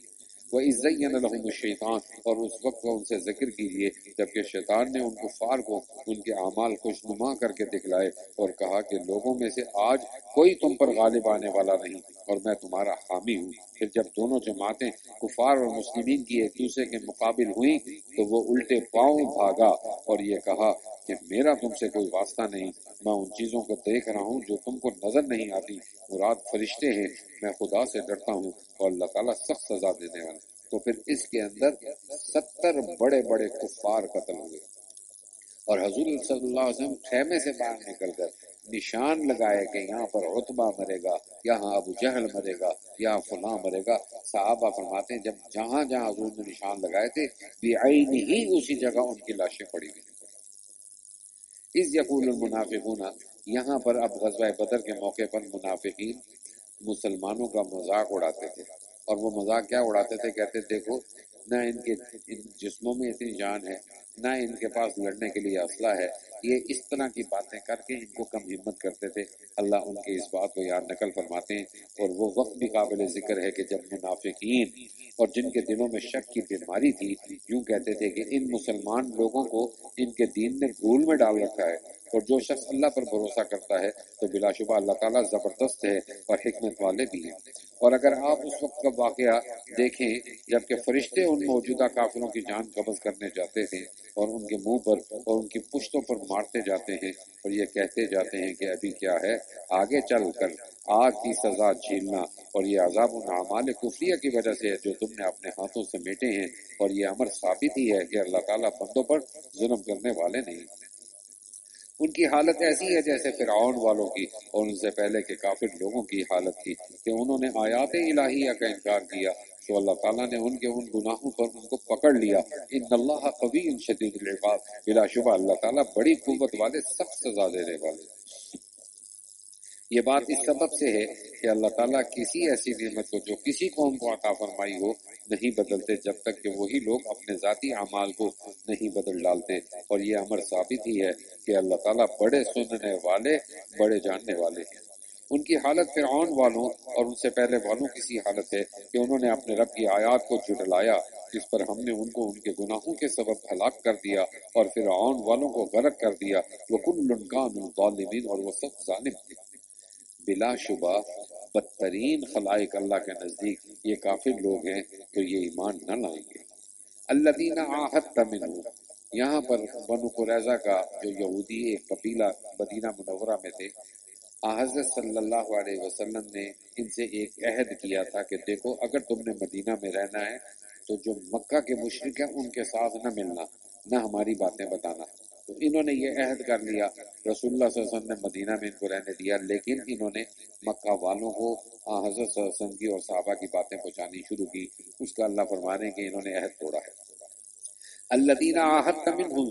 وَإِذْ زَيَّنَ لَهُمُ الشَّيْطَانُ، اور اس وقت وہ ان سے ذکر کیجیے جبکہ شیطان نے ان کفار کو ان کے اعمال خوشنما کر کے دکھلائے اور کہا کہ لوگوں میں سے آج کوئی تم پر غالب آنے والا نہیں اور میں تمہارا حامی ہوں. پھر جب دونوں جماعتیں کفار اور مسلمین کی ایک دوسرے کے مقابل ہوئیں تو وہ الٹے پاؤں بھاگا اور یہ کہا کہ میرا تم سے کوئی واسطہ نہیں، میں ان چیزوں کو دیکھ رہا ہوں جو تم کو نظر نہیں آتی، مراد فرشتے ہیں، میں خدا سے ڈرتا ہوں اور اللہ تعالیٰ سخت سزا دینے والا. تو پھر اس کے اندر 70 بڑے بڑے کفار قتل ہوئے، اور حضور صلی اللہ علیہ وسلم خیمے سے باہر نکل کر نشان لگائے کہ یہاں پر عتبہ مرے گا، یہاں ابو جہل مرے گا، یہاں فلاں مرے گا. صحابہ فرماتے ہیں جب جہاں جہاں حضور نے نشان لگائے تھے بعینہ ہی اسی جگہ ان کی لاشیں پڑی ہوئی. اذ یقول المنافقون، یہاں پر اب غزوہ بدر کے موقع پر منافقین مسلمانوں کا مذاق اڑاتے تھے، اور وہ مذاق کیا اڑاتے تھے؟ کہتے دیکھو نہ ان جسموں میں اتنی جان ہے، نہ ان کے پاس لڑنے کے لیے اسلحہ ہے، یہ اس طرح کی باتیں کر کے ان کو کم ہمت کرتے تھے۔ اللہ ان کے اس بات کو یاد نقل فرماتے ہیں، اور وہ وقت بھی قابل ذکر ہے کہ جب منافقین اور جن کے دلوں میں شک کی بیماری تھی یوں کہتے تھے کہ ان مسلمان لوگوں کو ان کے دین نے بھول میں ڈال رکھا ہے، اور جو شخص اللہ پر بھروسہ کرتا ہے تو بلا شبہ اللہ تعالیٰ زبردست ہے اور حکمت والے بھی ہیں۔ اور اگر آپ اس وقت کا واقعہ دیکھیں جبکہ فرشتے ان موجودہ کافروں کی جان قبض کرنے جاتے ہیں اور ان کے منہ پر اور ان کی پشتوں پر مارتے جاتے ہیں اور یہ کہتے جاتے ہیں کہ ابھی کیا ہے، آگے چل کر آگ کی سزا جھیلنا، اور یہ عذاب ان اعمال کفریہ کی وجہ سے ہے جو تم نے اپنے ہاتھوں سے میٹے ہیں، اور یہ امر ثابت ہی ہے کہ اللہ تعالیٰ بندوں پر ظلم کرنے والے نہیں۔ ان کی حالت ایسی ہے جیسے فرعون والوں کی اور ان سے پہلے کے کافر لوگوں کی حالت تھی کہ انہوں نے آیات الہیہ کا انکار کیا، تو اللہ تعالیٰ نے ان کے ان گناہوں پر ان کو پکڑ لیا۔ ان اللہ قوی شدید العقاب، بلا شبہ اللہ تعالیٰ بڑی قوت والے، سخت سزا دینے والے۔ یہ بات اس سبب سے ہے کہ اللہ تعالیٰ کسی ایسی نعمت کو جو کسی قوم کو عطا فرمائی ہو نہیں بدلتے جب تک کہ وہی لوگ اپنے ذاتی اعمال کو نہیں بدل ڈالتے، اور یہ امر ثابت ہی ہے کہ اللہ تعالیٰ بڑے سننے والے، بڑے جاننے والے ہیں۔ ان کی حالت فرعون والوں اور ان سے پہلے والوں کی سی حالت ہے کہ انہوں نے اپنے رب کی آیات کو جھٹلایا، جس پر ہم نے ان کو ان کے گناہوں کے سبب ہلاک کر دیا اور فرعون والوں کو غرق کر دیا۔ وَكُلٌّ كَانُوا ظَالِمِينَ، اور وہ سب ظالم تھے۔ بلا شبہ بدترین خلائق اللہ کے نزدیک یہ کافر لوگ ہیں تو یہ ایمان نہ لائیں گے۔ الذین عاہدت منہم، یہاں پر بنو قریظہ کا جو یہودی ایک قبیلہ مدینہ منورہ میں تھے، حضرت صلی اللہ علیہ وسلم نے ان سے ایک عہد کیا تھا کہ دیکھو اگر تم نے مدینہ میں رہنا ہے تو جو مکہ کے مشرک ہیں ان کے ساتھ نہ ملنا، نہ ہماری باتیں بتانا۔ تو انہوں نے یہ عہد کر لیا، رسول اللہ صلی اللہ علیہ وسلم نے مدینہ میں ان کو رہنے دیا، لیکن انہوں نے مکہ والوں کو حضرت صلی اللہ علیہ وسلم کی اور صحابہ کی باتیں پہنچانی شروع کی۔ اس کا اللہ فرمانے ہیں کہ انہوں نے عہد توڑا ہے۔ الذین عاہدت منہم،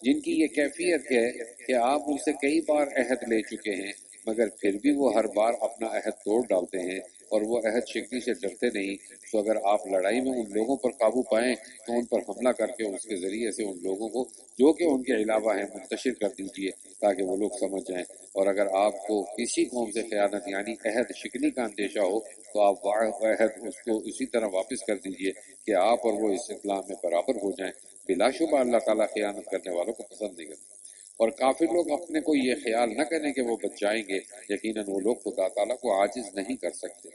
جن کی یہ کیفیت ہے کہ آپ ان سے کئی بار عہد لے چکے ہیں مگر پھر بھی وہ ہر بار اپنا عہد توڑ ڈالتے ہیں اور وہ عہد شکنی سے ڈرتے نہیں۔ تو اگر آپ لڑائی میں ان لوگوں پر قابو پائیں تو ان پر حملہ کر کے اس کے ذریعے سے ان لوگوں کو جو کہ ان کے علاوہ ہیں منتشر کر دیجئے تاکہ وہ لوگ سمجھ جائیں۔ اور اگر آپ کو کسی قوم سے خیانت یعنی عہد شکنی کا اندیشہ ہو تو آپ عہد اس کو اسی طرح واپس کر دیجئے کہ آپ اور وہ اس اسلام میں برابر ہو جائیں۔ بلا شبہ اللہ تعالیٰ خیانت کرنے والوں کو پسند نہیں کرتا۔ اور کافر لوگ اپنے کو یہ خیال نہ کریں کہ وہ بچ جائیں گے، یقیناً وہ لوگ خدا تعالیٰ کو عاجز نہیں کر سکتے۔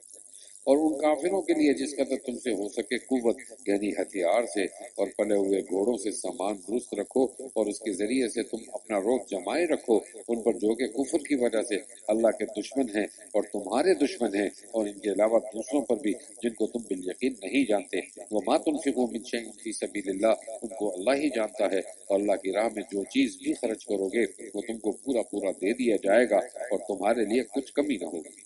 اور ان کافروں کے لیے جس قدر تم سے ہو سکے قوت یعنی ہتھیار سے اور پلے ہوئے گھوڑوں سے سامان درست رکھو اور اس کے ذریعے سے تم اپنا روب جمائے رکھو ان پر جو کہ کفر کی وجہ سے اللہ کے دشمن ہیں اور تمہارے دشمن ہیں، اور ان کے علاوہ دوسروں پر بھی جن کو تم بالیقین نہیں جانتے۔ وما تنفقوا من شیء فی سبیل اللہ، ان کو اللہ ہی جانتا ہے، اور اللہ کی راہ میں جو چیز بھی خرچ کرو گے وہ تم کو پورا پورا دے دیا جائے گا اور تمہارے لیے کچھ کمی نہ ہوگی۔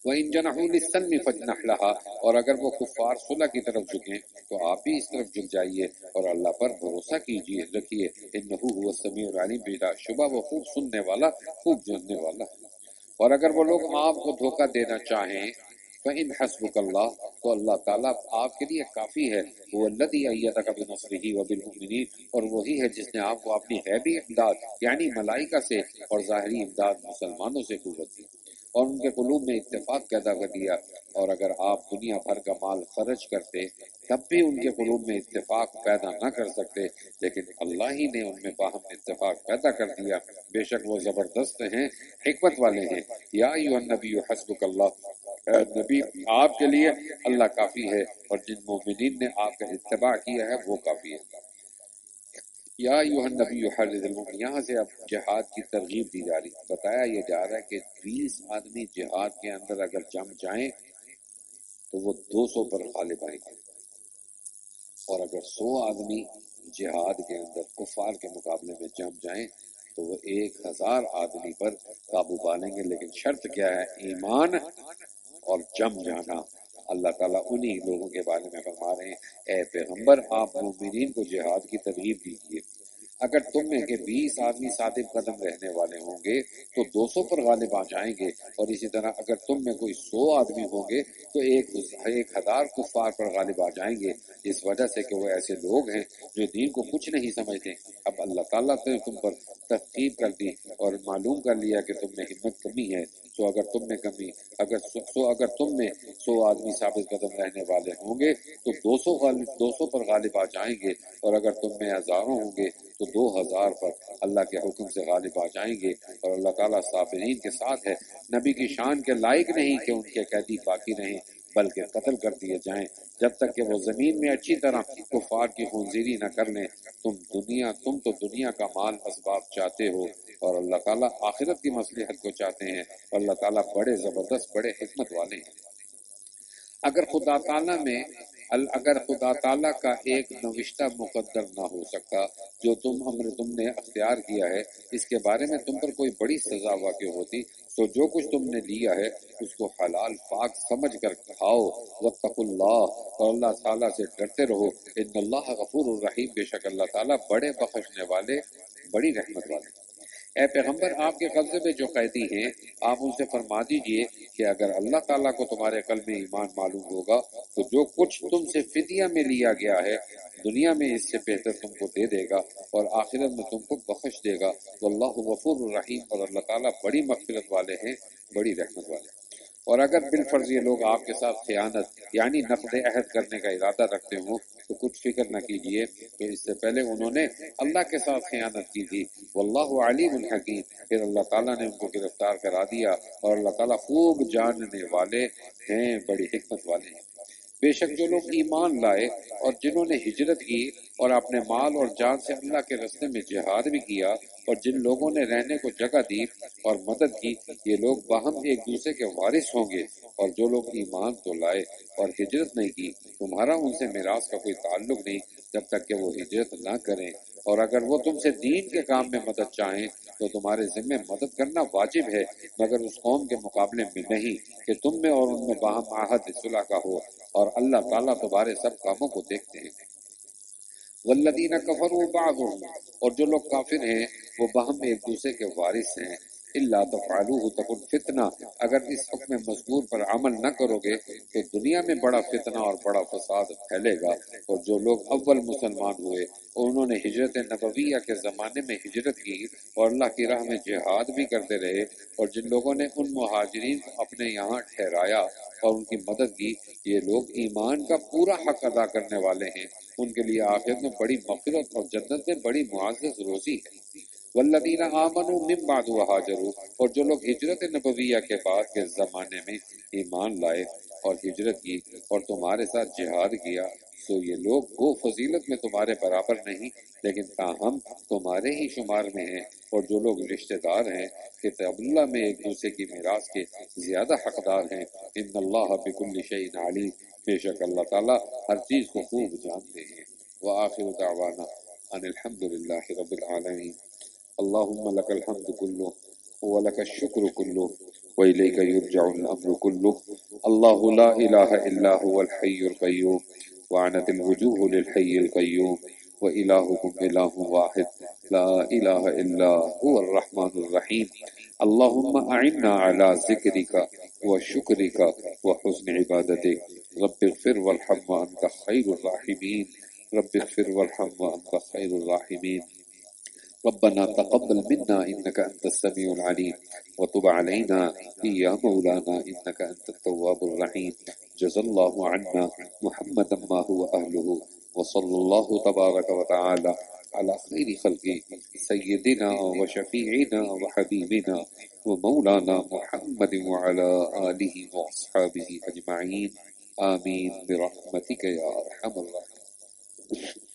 وَإِن جَنَحُوا لِلسَّلْمِ فَاجْنَحْ لَهَا، اور اگر وہ کفار صلح کی طرف جھکیں تو آپ بھی اس طرف جھک جائیے اور اللہ پر بھروسہ کیجیے، رکھیے۔ إِنَّهُ هُوَ السَّمِيعُ الْعَلِيمُ، بلا شبہ وہ خوب سننے والا، خوب جاننے والا ہے۔ اور اگر وہ لوگ آپ کو دھوکہ دینا چاہیں فَإِنْ حَسْبُكَ اللَّهُ، تو اللہ تعالیٰ آپ کے لیے کافی ہے۔ هُوَ الَّذِي أَيَّدَكَ بِنَصْرِهِ وَبِالْمُؤْمِنِينَ، اور وہی ہے جس نے آپ کو اپنی غیبی امداد یعنی ملائکہ سے اور ظاہری امداد مسلمانوں سے قوت دی اور ان کے قلوب میں اتفاق پیدا کر دیا۔ اور اگر آپ دنیا بھر کا مال خرچ کرتے تب بھی ان کے قلوب میں اتفاق پیدا نہ کر سکتے، لیکن اللہ ہی نے ان میں باہم اتفاق پیدا کر دیا۔ بے شک وہ زبردست ہیں، حکمت والے ہیں۔ یا ایھا النبی حسبک اللہ، اے نبی آپ کے لیے اللہ کافی ہے، اور جن مومنین نے آپ کا اتباع کیا ہے وہ کافی ہے۔ یا ایھا النبی حرض المؤمنین، یہاں سے اب جہاد کی ترغیب دی جا رہی، بتایا یہ جا رہا ہے کہ 20 آدمی جہاد کے اندر اگر جم جائیں تو وہ 200 پر غالب آئیں گے، اور اگر 100 آدمی جہاد کے اندر کفار کے مقابلے میں جم جائیں تو وہ 1000 آدمی پر قابو پا لیں گے، لیکن شرط کیا ہے؟ ایمان اور جم جانا۔ اللہ تعالیٰ انہی لوگوں کے بارے میں فرما رہے ہیں، اے پیغمبر آپ مومنین کو جہاد کی ترغیب دیجیے۔ اگر تم میں کے 20 آدمی صادق قدم رہنے والے ہوں گے تو 200 پر غالب آ جائیں گے، اور اسی طرح اگر تم میں کوئی 100 آدمی ہوں گے تو 1000 کفار پر غالب آ جائیں گے، اس وجہ سے کہ وہ ایسے لوگ ہیں جو دین کو کچھ نہیں سمجھتے۔ اب اللہ تعالیٰ نے تم پر تفقیب کر دی اور معلوم کر لیا کہ تم میں ہمت کمی ہے، سو اگر تم میں 100 آدمی ثابت قدم رہنے والے ہوں گے تو 200 پر غالب آ جائیں گے، اور اگر تم میں ہزاروں ہوں گے تو 2000 پر اللہ کے حکم سے غالب آ جائیں گے، اور اللہ تعالیٰ صابرین کے ساتھ ہے۔ نبی کی شان کے لائق نہیں کہ ان کے قیدی باقی رہیں بلکہ قتل کر دیے جائیں جب تک کہ وہ زمین میں اچھی طرح کفار کی خونزیری نہ کر لیں۔ تم تو دنیا کا مال اسباب چاہتے ہو، اور اللہ تعالیٰ آخرت کی مصلحت کو چاہتے ہیں، اور اللہ تعالیٰ بڑے زبردست بڑے حکمت والے ہیں۔ اگر خدا تعالیٰ کا ایک نوشتہ مقدر نہ ہو سکتا جو تم نے اختیار کیا ہے، اس کے بارے میں تم پر کوئی بڑی سزا واقع ہوتی، تو جو کچھ تم نے لیا ہے اس کو حلال پاک سمجھ کر کھاؤ، واتقوا اللہ، اور اللہ تعالیٰ سے ڈرتے رہو، ان اللہ غفور الرحیم، بے شک اللہ تعالیٰ بڑے بخشنے والے بڑی رحمت والے۔ اے پیغمبر، آپ کے قبضے میں جو قیدی ہیں آپ ان سے فرما دیجئے کہ اگر اللہ تعالیٰ کو تمہارے قلب میں ایمان معلوم ہوگا تو جو کچھ تم سے فدیہ میں لیا گیا ہے دنیا میں اس سے بہتر تم کو دے دے گا، اور آخرت میں تم کو بخش دے گا، واللہ غفور الرحیم، اور اللہ تعالیٰ بڑی مغفرت والے ہیں بڑی رحمت والے ہیں۔ اور اگر بالفرض یہ لوگ آپ کے ساتھ خیانت یعنی نقض عہد کرنے کا ارادہ رکھتے ہوں تو کچھ فکر نہ کیجیے کہ اس سے پہلے انہوں نے اللہ کے ساتھ خیانت کی تھی، واللہ علیم الحکیم، پھر اللہ تعالیٰ نے ان کو گرفتار کرا دیا، اور اللہ تعالیٰ خوب جاننے والے ہیں بڑی حکمت والے ہیں۔ بے شک جو لوگ ایمان لائے اور جنہوں نے ہجرت کی اور اپنے مال اور جان سے اللہ کے راستے میں جہاد بھی کیا، اور جن لوگوں نے رہنے کو جگہ دی اور مدد کی، یہ لوگ باہم ایک دوسرے کے وارث ہوں گے۔ اور جو لوگ ایمان تو لائے اور ہجرت نہیں کی، تمہارا ان سے میراث کا کوئی تعلق نہیں جب تک کہ وہ ہجرت نہ کریں، اور اگر وہ تم سے دین کے کام میں مدد چاہیں تو تمہارے ذمہ مدد کرنا واجب ہے، مگر اس قوم کے مقابلے میں نہیں کہ تم میں اور ان میں باہم عہد صلح کا ہو، اور اللہ تعالیٰ تمہارے سب کاموں کو دیکھتے ہیں۔ والذین کفروا بعضهم، اور جو لوگ کافر ہیں وہ باہم ایک دوسرے کے وارث ہیں۔ الا تفعلوه تکن فتنہ، اگر اس حکم مذکور پر عمل نہ کرو گے تو دنیا میں بڑا فتنہ اور بڑا فساد پھیلے گا۔ اور جو لوگ اول مسلمان ہوئے اور انہوں نے ہجرت نبویہ کے زمانے میں ہجرت کی اور اللہ کی راہ میں جہاد بھی کرتے رہے، اور جن لوگوں نے ان مہاجرین کو اپنے یہاں ٹھہرایا اور ان کی مدد کی، یہ لوگ ایمان کا پورا حق ادا کرنے والے ہیں، ان کے لیے آخرت میں بڑی مغفرت اور جنت میں بڑی معزز روزی ہے۔ والذین آمنوا من بعد وہاجروا، اور جو لوگ ہجرت نبویہ کے بعد کے زمانے میں ایمان لائے اور ہجرت کی اور تمہارے ساتھ جہاد کیا، تو یہ لوگ وہ فضیلت میں تمہارے برابر نہیں لیکن تاہم تمہارے ہی شمار میں ہیں، اور جو لوگ رشتہ دار ہیں کتاب اللہ میں ایک دوسرے کی میراث کے زیادہ حقدار ہیں۔ ان اللہ بکل شیء علیم، بے شک اللہ تعالیٰ ہر چیز کو خوب جانتے ہیں۔ وآخر دعوانا ان الحمد للہ رب العالمین۔ اللهم لك الحمد كله ولك الشكر كله وإليك يرجع الأمر كله، الله لا إله إلا هو الحي القيوم وعنت الوجوه للحي القيوم وإلهكم إله واحد لا إله إلا هو الرحمن الرحيم۔ اللهم أعنا على ذكرك وشكرك وحسن عبادتك، رب اغفر وارحم وأنت خير الراحمين، رب اغفر وارحم وأنت خير الراحمين۔ ربنا تقبل منا إنك أنت السميع العليم وتب علينا يا مولانا إنك أنت التواب الرحيم۔ جزا الله عنا محمدا ما هو أهله، وصلى الله تبارك وتعالى على خير خلقه سيدنا وشفيعنا وحبيبنا ومولانا محمد وعلى آله وأصحابه أجمعين، آمين برحمتك يا أرحم الراحمين۔